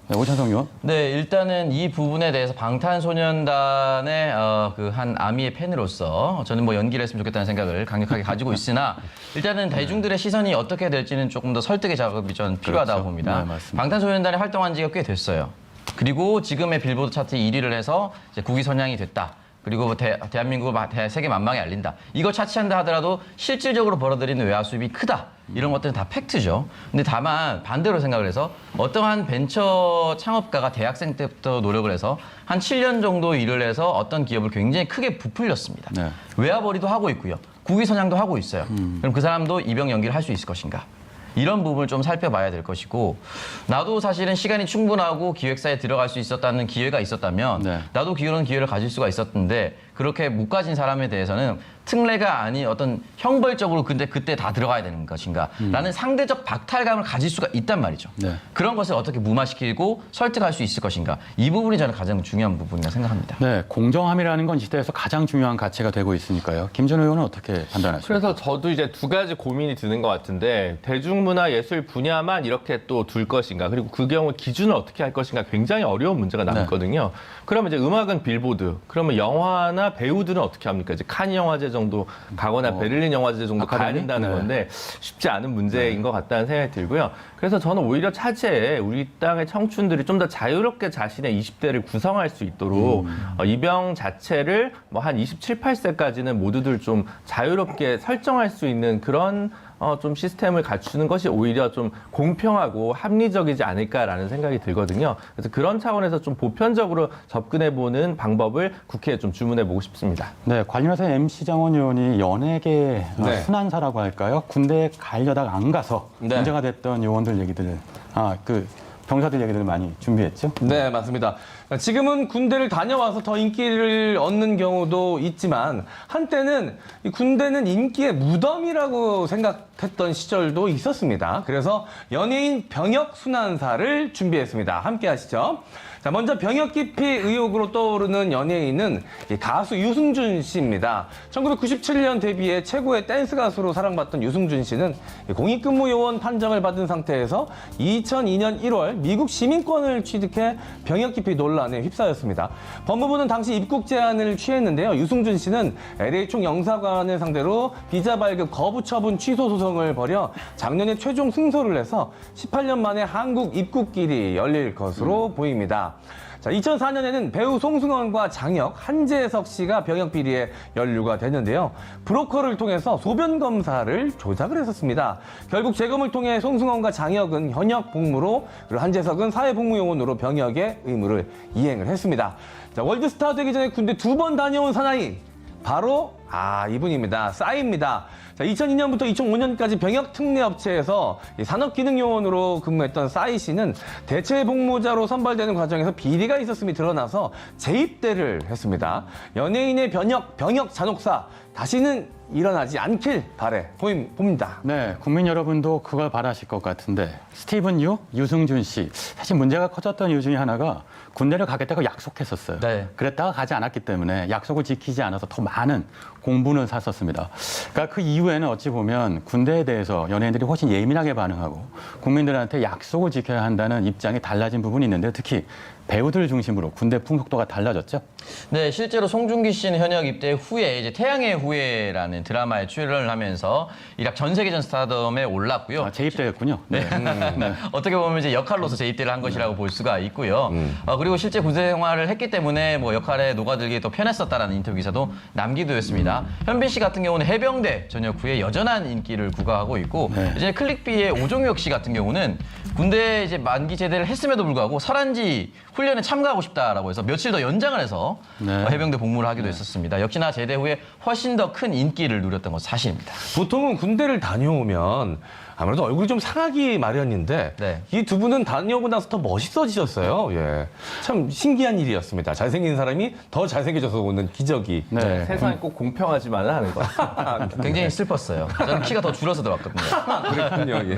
네, 오창석 의원. 네, 일단은 이 부분에 대해서 방탄소년단의 그 한 아미의 팬으로서 저는 뭐 연기를 했으면 좋겠다는 생각을 강력하게 가지고 있으나 일단은 대중들의 시선이 어떻게 될지는 조금 더 설득의 작업이 전 필요하다고 그렇죠. 봅니다. 네, 맞습니다. 방탄소년단이 활동한 지가 꽤 됐어요. 그리고 지금의 빌보드 차트 1위를 해서 이제 국위 선양이 됐다. 그리고 대한민국을 세계 만방에 알린다. 이거 차치한다 하더라도 실질적으로 벌어들이는 외화 수입이 크다. 이런 것들은 다 팩트죠. 근데 다만 반대로 생각을 해서 어떠한 벤처 창업가가 대학생 때부터 노력을 해서 한 7년 정도 일을 해서 어떤 기업을 굉장히 크게 부풀렸습니다. 네. 외화벌이도 하고 있고요. 국위 선양도 하고 있어요. 그럼 그 사람도 입영 연기를 할 수 있을 것인가? 이런 부분을 좀 살펴봐야 될 것이고 나도 사실은 시간이 충분하고 기획사에 들어갈 수 있었다는 기회가 있었다면 네. 나도 그런 기회를 가질 수가 있었는데 그렇게 못 가진 사람에 대해서는 특례가 아닌 어떤 형벌적으로 근데 그때 다 들어가야 되는 것인가 라는 상대적 박탈감을 가질 수가 있단 말이죠. 네. 그런 것을 어떻게 무마시키고 설득할 수 있을 것인가 이 부분이 저는 가장 중요한 부분이라고 생각합니다. 네, 공정함이라는 건 이 시대에서 가장 중요한 가치가 되고 있으니까요. 김준 의원은 어떻게 판단하십니까? 그래서 저도 이제 두 가지 고민이 드는 것 같은데 대중문화예술 분야만 이렇게 또 둘 것인가 그리고 그 경우 기준을 어떻게 할 것인가 굉장히 어려운 문제가 남거든요. 그러면 이제 음악은 빌보드 그러면 영화나 배우들은 어떻게 합니까? 이제 칸 영화제 정도 가거나 베를린 영화제 정도 가야 아카데미? 된다는 네. 건데 쉽지 않은 문제인 것 같다는 생각이 들고요. 그래서 저는 오히려 차제에 우리 땅의 청춘들이 좀 더 자유롭게 자신의 20대를 구성할 수 있도록 입영 자체를 뭐 한 27, 8세까지는 모두들 좀 자유롭게 설정할 수 있는 그런 좀 시스템을 갖추는 것이 오히려 좀 공평하고 합리적이지 않을까라는 생각이 들거든요. 그래서 그런 차원에서 좀 보편적으로 접근해보는 방법을 국회에 좀 주문해보고 싶습니다. 네, 관련해서 MC 장원 의원이 연예계 네. 순환사라고 할까요? 군대에 가려다가 안 가서 네. 문제가 됐던 요원들 얘기들을, 병사들 얘기들을 많이 준비했죠. 네, 맞습니다. 지금은 군대를 다녀와서 더 인기를 얻는 경우도 있지만 한때는 이 군대는 인기의 무덤이라고 생각했던 시절도 있었습니다. 그래서 연예인 병역 순환사를 준비했습니다. 함께 하시죠. 자, 먼저 병역 기피 의혹으로 떠오르는 연예인은 이 가수 유승준 씨입니다. 1997년 데뷔해 최고의 댄스 가수로 사랑받던 유승준 씨는 공익근무 요원 판정을 받은 상태에서 2002년 1월 미국 시민권을 취득해 병역 기피 논란에 휩싸였습니다. 법무부는 당시 입국 제한을 취했는데요. 유승준 씨는 LA 총영사관을 상대로 비자 발급 거부 처분 취소 소송을 벌여 작년에 최종 승소를 해서 18년 만에 한국 입국길이 열릴 것으로 보입니다. 자, 2004년에는 배우 송승헌과 장혁, 한재석 씨가 병역 비리에 연루가 됐는데요. 브로커를 통해서 소변 검사를 조작을 했었습니다. 결국 재검을 통해 송승헌과 장혁은 현역 복무로, 그리고 한재석은 사회복무요원으로 병역의 의무를 이행을 했습니다. 자, 월드스타 되기 전에 군대 2번 다녀온 사나이, 바로 이분입니다. 싸이입니다. 자, 2002년부터 2005년까지 병역 특례 업체에서 산업기능요원으로 근무했던 싸이 씨는 대체 복무자로 선발되는 과정에서 비리가 있었음이 드러나서 재입대를 했습니다. 연예인의 병역 잔혹사 다시는 일어나지 않길 봅니다. 네, 국민 여러분도 그걸 바라실 것 같은데 스티븐 유승준 씨 사실 문제가 커졌던 이유 중에 하나가 군대를 가겠다고 약속했었어요. 네. 그랬다가 가지 않았기 때문에 약속을 지키지 않아서 더 많은 공분을 샀었습니다. 그러니까 그 이후에는 어찌 보면 군대에 대해서 연예인들이 훨씬 예민하게 반응하고 국민들한테 약속을 지켜야 한다는 입장이 달라진 부분이 있는데 특히 배우들 중심으로 군대 풍속도가 달라졌죠. 네, 실제로 송중기 씨는 현역 입대 후에 이제 태양의 후예라는 드라마에 출연을 하면서 이락 전 세계전 스타덤에 올랐고요. 재입대였군요. 네. 어떻게 보면 이제 역할로서 재입대를 한 것이라고 볼 수가 있고요. 그리고 실제 군대 생활을 했기 때문에 뭐 역할에 녹아들기 더 편했었다라는 인터뷰 기사도 남기도 했습니다. 현빈 씨 같은 경우는 해병대 전역 후에 여전한 인기를 구가하고 있고 이제 클릭비의 오종혁 씨 같은 경우는 군대 이제 만기 제대를 했음에도 불구하고 설한지 훈련에 참가하고 싶다라고 해서 며칠 더 연장을 해서 해병대 복무를 하기도 했었습니다. 역시나 제대 후에 훨씬 더 큰 인기를 누렸던 건 사실입니다. 보통은 군대를 다녀오면 아무래도 얼굴이 좀 상하기 마련인데 네. 이 두 분은 다녀오고 나서 더 멋있어지셨어요. 예, 참 신기한 일이었습니다. 잘생긴 사람이 더 잘생겨져서 오는 기적이. 네. 세상이 꼭 공평하지만은 않은 것 같습니다. 굉장히 슬펐어요. 저는 키가 더 줄어서 들어왔거든요. 그렇군요. 예.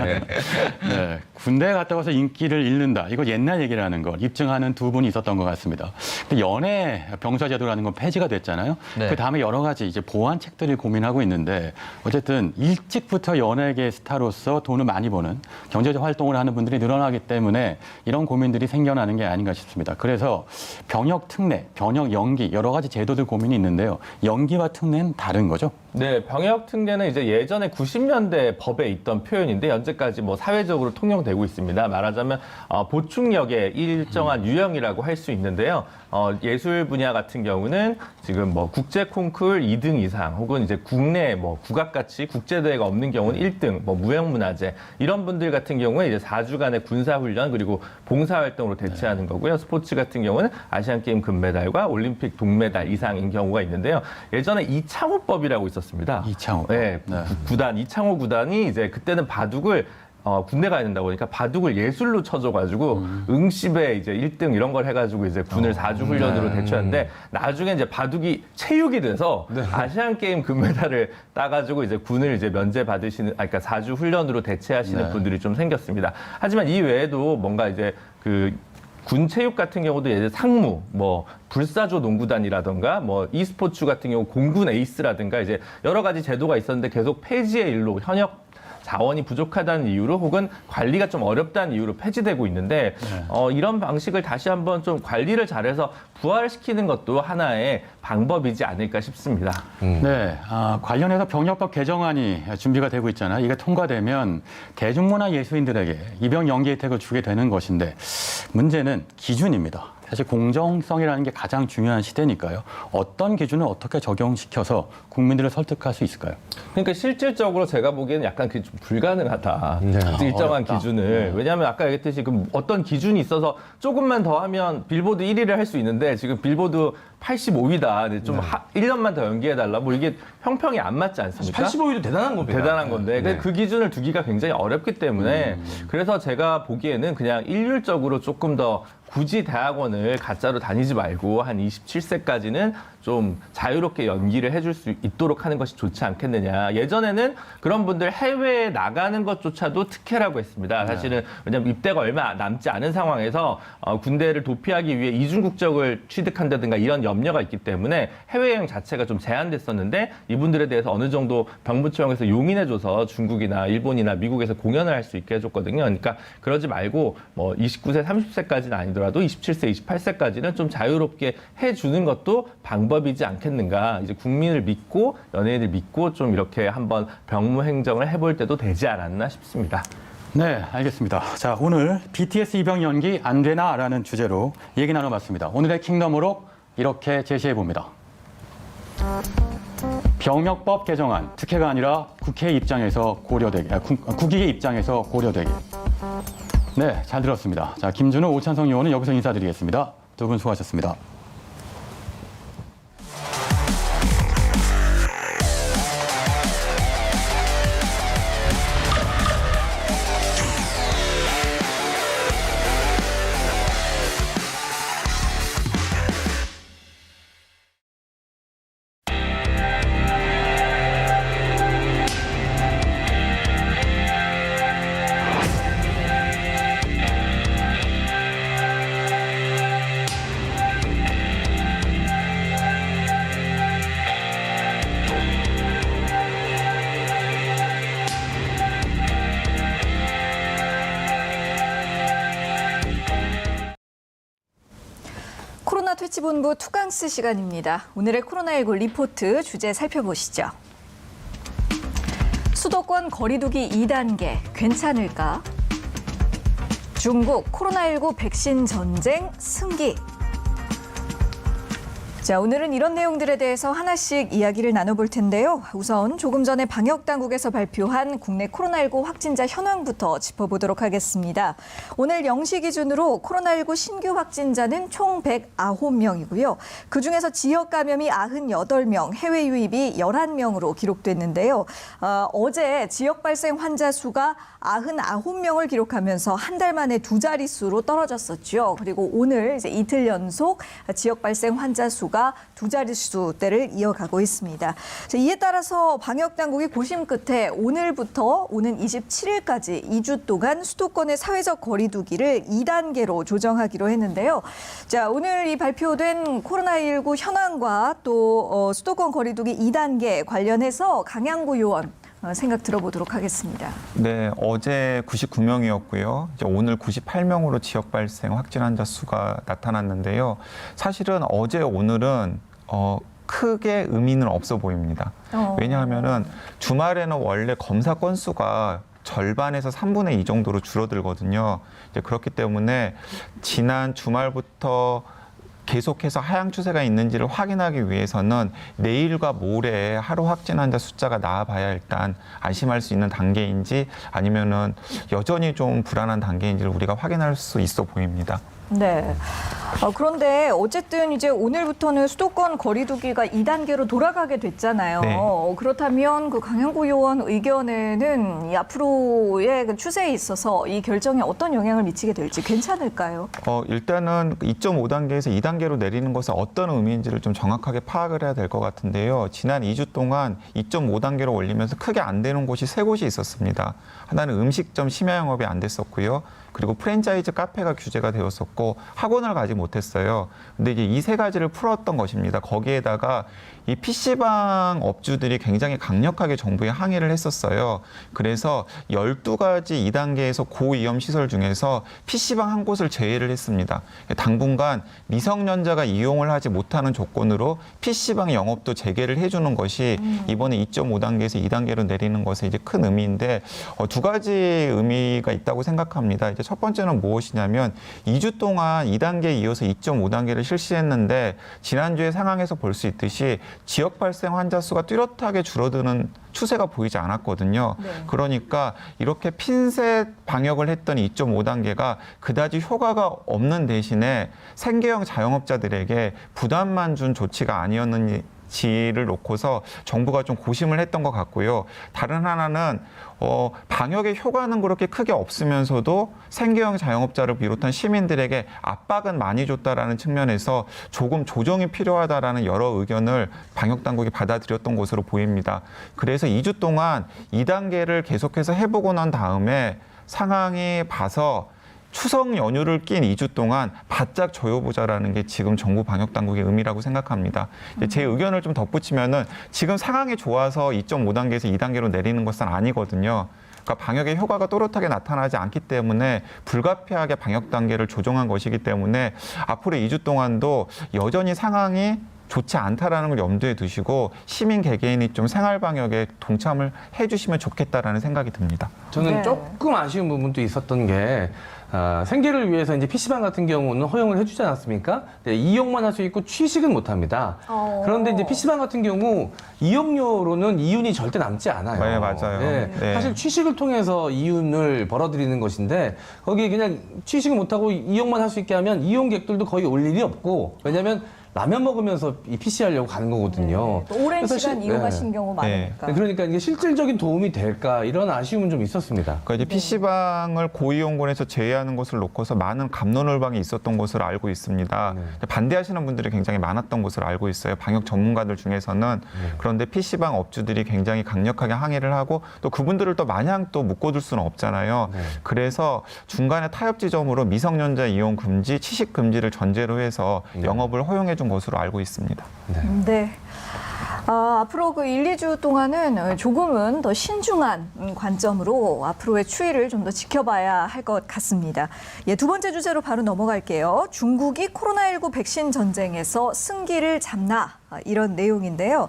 네, 군대에 갔다 와서 인기를 잃는다. 이거 옛날 얘기라는 걸 입증하는 두 분이 있었던 것 같습니다. 근데 연애 병사제도라는 건 폐지가 됐잖아요. 네. 그 다음에 여러 가지 이제 보완책들을 고민하고 있는데 어쨌든 일찍부터 연예계 스타로서 돈을 많이 버는 경제적 활동을 하는 분들이 늘어나기 때문에 이런 고민들이 생겨나는 게 아닌가 싶습니다. 그래서 병역 특례, 병역 연기 여러 가지 제도들 고민이 있는데요. 연기와 특례는 다른 거죠? 네, 병역 특례는 이제 예전에 90년대 법에 있던 표현인데 현재까지 뭐 사회적으로 통용되고 있습니다. 말하자면 보충역의 일정한 유형이라고 할 수 있는데요. 예술 분야 같은 경우는 지금 뭐 국제 콩쿨 2등 이상 혹은 이제 국내 뭐 국악같이 국제대회가 없는 경우는 1등, 뭐 무형문화재 이런 분들 같은 경우에 이제 4주간의 군사훈련 그리고 봉사활동으로 대체하는 거고요. 스포츠 같은 경우는 아시안게임 금메달과 올림픽 동메달 이상인 경우가 있는데요. 예전에 이창호법이라고 있었습니다. 이창호. 네, 구단 이창호 구단이 이제 그때는 바둑을 군대 가야 된다고 하니까 바둑을 예술로 쳐줘가지고 응시배 이제 1등 이런 걸 해가지고 이제 군을 4주 훈련으로 대처했는데 나중에 이제 바둑이 체육이 돼서 아시안 게임 금메달을 따가지고 이제 군을 이제 면제 받으시는, 그러니까 4주 훈련으로 대체하시는 분들이 좀 생겼습니다. 하지만 이 외에도 뭔가 이제 군 체육 같은 경우도 예를 상무, 뭐 불사조 농구단이라든가 뭐 e스포츠 같은 경우 공군 에이스라든가 이제 여러 가지 제도가 있었는데 계속 폐지의 일로 현역 자원이 부족하다는 이유로 혹은 관리가 좀 어렵다는 이유로 폐지되고 있는데 이런 방식을 다시 한번 좀 관리를 잘해서 부활시키는 것도 하나의 방법이지 않을까 싶습니다. 네, 관련해서 병역법 개정안이 준비가 되고 있잖아요. 이게 통과되면 대중문화 예술인들에게 입영 연기 혜택을 주게 되는 것인데 문제는 기준입니다. 사실 공정성이라는 게 가장 중요한 시대니까요. 어떤 기준을 어떻게 적용시켜서 국민들을 설득할 수 있을까요? 그러니까 실질적으로 제가 보기에는 약간 그게 좀 불가능하다. 네. 일정한 어렵다. 기준을. 왜냐하면 아까 얘기했듯이 그 어떤 기준이 있어서 조금만 더 하면 빌보드 1위를 할 수 있는데 지금 빌보드 85위다. 좀 1년만 더 연기해달라. 뭐 이게 형평이 안 맞지 않습니까? 85위도 대단한 겁니다. 대단한 건데 네. 그 기준을 두기가 굉장히 어렵기 때문에 그래서 제가 보기에는 그냥 일률적으로 조금 더 굳이 대학원을 가짜로 다니지 말고 한 27세까지는 좀 자유롭게 연기를 해줄 수 있도록 하는 것이 좋지 않겠느냐. 예전에는 그런 분들 해외에 나가는 것조차도 특혜라고 했습니다. 사실은 왜냐하면 입대가 얼마 남지 않은 상황에서 군대를 도피하기 위해 이중 국적을 취득한다든가 이런 염려가 있기 때문에 해외여행 자체가 좀 제한됐었는데 이분들에 대해서 어느 정도 병무 처형에서 용인해줘서 중국이나 일본이나 미국에서 공연을 할 수 있게 해줬거든요. 그러니까 그러지 말고 뭐 29세, 30세까지는 아니더라도 27세, 28세까지는 좀 자유롭게 해주는 것도 방법이지 않겠는가. 이제 국민을 믿고 연예인을 믿고 좀 이렇게 한번 병무 행정을 해볼 때도 되지 않았나 싶습니다. 네, 알겠습니다. 자, 오늘 BTS 입영 연기 안 되나라는 주제로 얘기 나눠봤습니다. 오늘의 킹덤으로 이렇게 제시해 봅니다. 병역법 개정안, 특혜가 아니라 국회 입장에서 고려되기, 국익의 입장에서 고려되기. 네, 잘 들었습니다. 자, 김준우, 오찬성 의원은 여기서 인사드리겠습니다. 두 분 수고하셨습니다. 코로나 퇴치본부 투강스 시간입니다. 오늘의 코로나19 리포트 주제 살펴보시죠. 수도권 거리두기 2단계 괜찮을까? 중국 코로나19 백신 전쟁 승기. 자, 오늘은 이런 내용들에 대해서 하나씩 이야기를 나눠볼 텐데요. 우선 조금 전에 방역당국에서 발표한 국내 코로나19 확진자 현황부터 짚어보도록 하겠습니다. 오늘 0시 기준으로 코로나19 신규 확진자는 총 109명이고요. 그중에서 지역 감염이 98명, 해외 유입이 11명으로 기록됐는데요. 어제 지역 발생 환자 수가 99명을 기록하면서 한 달 만에 두 자릿수로 떨어졌었죠. 그리고 오늘 이제 이틀 연속 지역 발생 환자 수가 두 자릿수대를 이어가고 있습니다. 이에 따라서 방역당국이 고심 끝에 오늘부터 오는 27일까지 2주 동안 수도권의 사회적 거리두기를 2단계로 조정하기로 했는데요. 자, 오늘 이 발표된 코로나19 현황과 또 수도권 거리두기 2단계 관련해서 강양구 요원 생각 들어보도록 하겠습니다. 네, 어제 99명이었고요. 이제 오늘 98명으로 지역 발생 확진 환자 수가 나타났는데요. 사실은 어제 오늘은 크게 의미는 없어 보입니다. 왜냐하면은 주말에는 원래 검사 건수가 절반에서 3분의 2 정도로 줄어들거든요. 이제 그렇기 때문에 지난 주말부터 계속해서 하향 추세가 있는지를 확인하기 위해서는 내일과 모레 하루 확진 환자 숫자가 나와봐야 일단 안심할 수 있는 단계인지 아니면은 여전히 좀 불안한 단계인지를 우리가 확인할 수 있어 보입니다. 네. 그런데 어쨌든 이제 오늘부터는 수도권 거리두기가 2단계로 돌아가게 됐잖아요. 네. 그렇다면 그 강양구 요원 의견에는 이 앞으로의 그 추세에 있어서 이 결정에 어떤 영향을 미치게 될지 괜찮을까요? 일단은 2.5단계에서 2단계로 내리는 것은 어떤 의미인지를 좀 정확하게 파악을 해야 될 것 같은데요. 지난 2주 동안 2.5단계로 올리면서 크게 안 되는 곳이 3곳이 있었습니다. 하나는 음식점 심야 영업이 안 됐었고요. 그리고 프랜차이즈 카페가 규제가 되었었고 학원을 가지 못했어요. 근데 이제 이 세 가지를 풀었던 것입니다. 거기에다가 이 PC방 업주들이 굉장히 강력하게 정부에 항의를 했었어요. 그래서 12가지 2단계에서 고위험 시설 중에서 PC방 한 곳을 제외를 했습니다. 당분간 미성년자가 이용을 하지 못하는 조건으로 PC방 영업도 재개를 해주는 것이 이번에 2.5단계에서 2단계로 내리는 것에 이제 큰 의미인데 두 가지 의미가 있다고 생각합니다. 이제 첫 번째는 무엇이냐면 2주 동안 2단계에 이어서 2.5단계를 실시했는데 지난주의 상황에서 볼 수 있듯이 지역 발생 환자 수가 뚜렷하게 줄어드는 추세가 보이지 않았거든요. 네. 그러니까 이렇게 핀셋 방역을 했던 2.5단계가 그다지 효과가 없는 대신에 생계형 자영업자들에게 부담만 준 조치가 아니었는지를 놓고서 정부가 좀 고심을 했던 것 같고요. 다른 하나는 방역의 효과는 그렇게 크게 없으면서도 생계형 자영업자를 비롯한 시민들에게 압박은 많이 줬다라는 측면에서 조금 조정이 필요하다라는 여러 의견을 방역 당국이 받아들였던 것으로 보입니다. 그래서 2주 동안 2단계를 계속해서 해보고 난 다음에 상황이 봐서 추석 연휴를 낀 2주 동안 바짝 조여보자라는 게 지금 정부 방역 당국의 의미라고 생각합니다. 제 의견을 좀 덧붙이면은 지금 상황이 좋아서 2.5단계에서 2단계로 내리는 것은 아니거든요. 그러니까 방역의 효과가 또렷하게 나타나지 않기 때문에 불가피하게 방역 단계를 조정한 것이기 때문에 앞으로 2주 동안도 여전히 상황이 좋지 않다라는 걸 염두에 두시고 시민 개개인이 좀 생활 방역에 동참을 해주시면 좋겠다라는 생각이 듭니다. 저는 네. 조금 아쉬운 부분도 있었던 게 생계를 위해서 이제 PC방 같은 경우는 허용을 해주지 않았습니까? 네, 이용만 할 수 있고 취식은 못합니다. 그런데 이제 PC방 같은 경우 이용료로는 이윤이 절대 남지 않아요. 네, 맞아요. 네. 사실 취식을 통해서 이윤을 벌어들이는 것인데 거기 그냥 취식을 못하고 이용만 할 수 있게 하면 이용객들도 거의 올 일이 없고 왜냐하면 라면 먹으면서 이 PC 하려고 가는 거거든요. 또 오랜 그래서 시간 이용하신 경우 많으니까. 그러니까 이게 실질적인 도움이 될까 이런 아쉬움은 좀 있었습니다. 그러니까 이제 PC방을 고이용권에서 제외하는 것을 놓고서 많은 갑론을방이 있었던 것으로 알고 있습니다. 반대하시는 분들이 굉장히 많았던 것으로 알고 있어요. 방역 전문가들 중에서는. 그런데 PC방 업주들이 굉장히 강력하게 항의를 하고 또 그분들을 또 마냥 또 묶어둘 수는 없잖아요. 그래서 중간에 타협 지점으로 미성년자 이용 금지, 취식 금지를 전제로 해서 영업을 허용해 준 것으로 알고 있습니다. 네. 앞으로 그 1, 2주 동안은 조금은 더 신중한 관점으로 앞으로의 추이를 좀 더 지켜봐야 할 것 같습니다. 예, 두 번째 주제로 바로 넘어갈게요. 중국이 코로나19 백신 전쟁에서 승기를 잡나? 이런 내용인데요.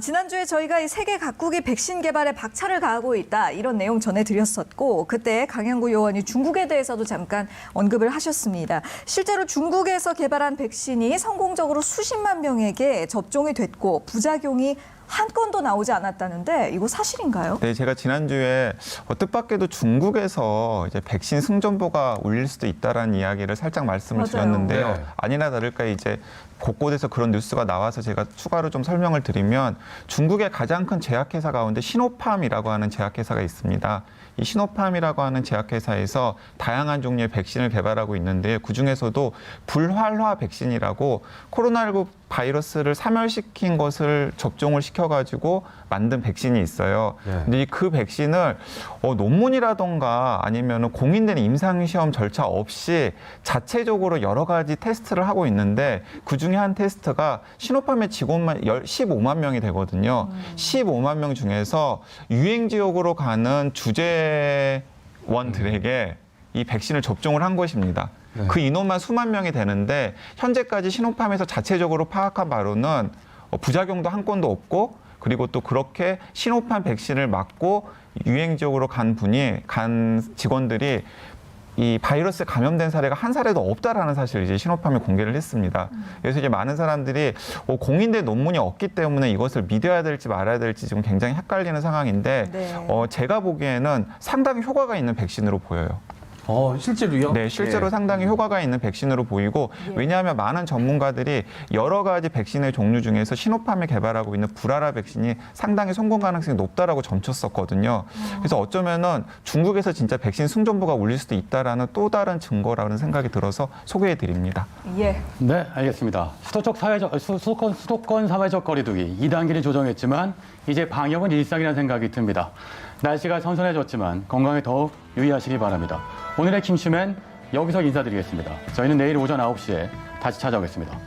지난주에 저희가 이 세계 각국이 백신 개발에 박차를 가하고 있다. 이런 내용 전해드렸었고 그때 강양구 요원이 중국에 대해서도 잠깐 언급을 하셨습니다. 실제로 중국에서 개발한 백신이 성공적으로 수십만 명에게 접종이 됐고 부작용이 한 건도 나오지 않았다는데 이거 사실인가요? 네, 제가 지난주에 뜻밖에도 중국에서 이제 백신 승전보가 울릴 수도 있다라는 이야기를 살짝 말씀을 맞아요. 드렸는데요. 네. 아니나 다를까 이제 곳곳에서 그런 뉴스가 나와서 제가 추가로 좀 설명을 드리면 중국의 가장 큰 제약회사 가운데 시노팜이라고 하는 제약회사가 있습니다. 이 시노팜이라고 하는 제약회사에서 다양한 종류의 백신을 개발하고 있는데 그중에서도 불활화 백신이라고 코로나19 바이러스를 사멸시킨 것을 접종을 시켜가지고 만든 백신이 있어요. 근데 그 백신을 논문이라던가 아니면 공인된 임상시험 절차 없이 자체적으로 여러 가지 테스트를 하고 있는데 그중에 한 테스트가 시노팜의 직원만 15만 명이 되거든요. 15만 명 중에서 유행 지역으로 가는 주재원들에게 이 백신을 접종을 한 것입니다. 그 인원만 수만 명이 되는데 현재까지 시노팜에서 자체적으로 파악한 바로는 부작용도 한 건도 없고 그리고 또 그렇게 시노팜 백신을 맞고 유행 지역으로 간 직원들이 이 바이러스에 감염된 사례가 한 사례도 없다라는 사실을 이제 시노팜이 공개를 했습니다. 그래서 이제 많은 사람들이 공인된 논문이 없기 때문에 이것을 믿어야 될지 말아야 될지 지금 굉장히 헷갈리는 상황인데 네. 제가 보기에는 상당히 효과가 있는 백신으로 보여요. 실제로요? 네, 실제로 상당히 효과가 있는 백신으로 보이고 왜냐하면 많은 전문가들이 여러 가지 백신의 종류 중에서 시노팜이 개발하고 있는 불활화 백신이 상당히 성공 가능성이 높다라고 점쳤었거든요. 그래서 어쩌면은 중국에서 진짜 백신 승전보가 울릴 수도 있다라는 또 다른 증거라는 생각이 들어서 소개해 드립니다. 예. 네, 알겠습니다. 수도권 사회적 거리두기 2단계를 조정했지만 이제 방역은 일상이라는 생각이 듭니다. 날씨가 선선해졌지만 건강에 더욱 유의하시기 바랍니다. 오늘의 김슈맨 여기서 인사드리겠습니다. 저희는 내일 오전 9시에 다시 찾아오겠습니다.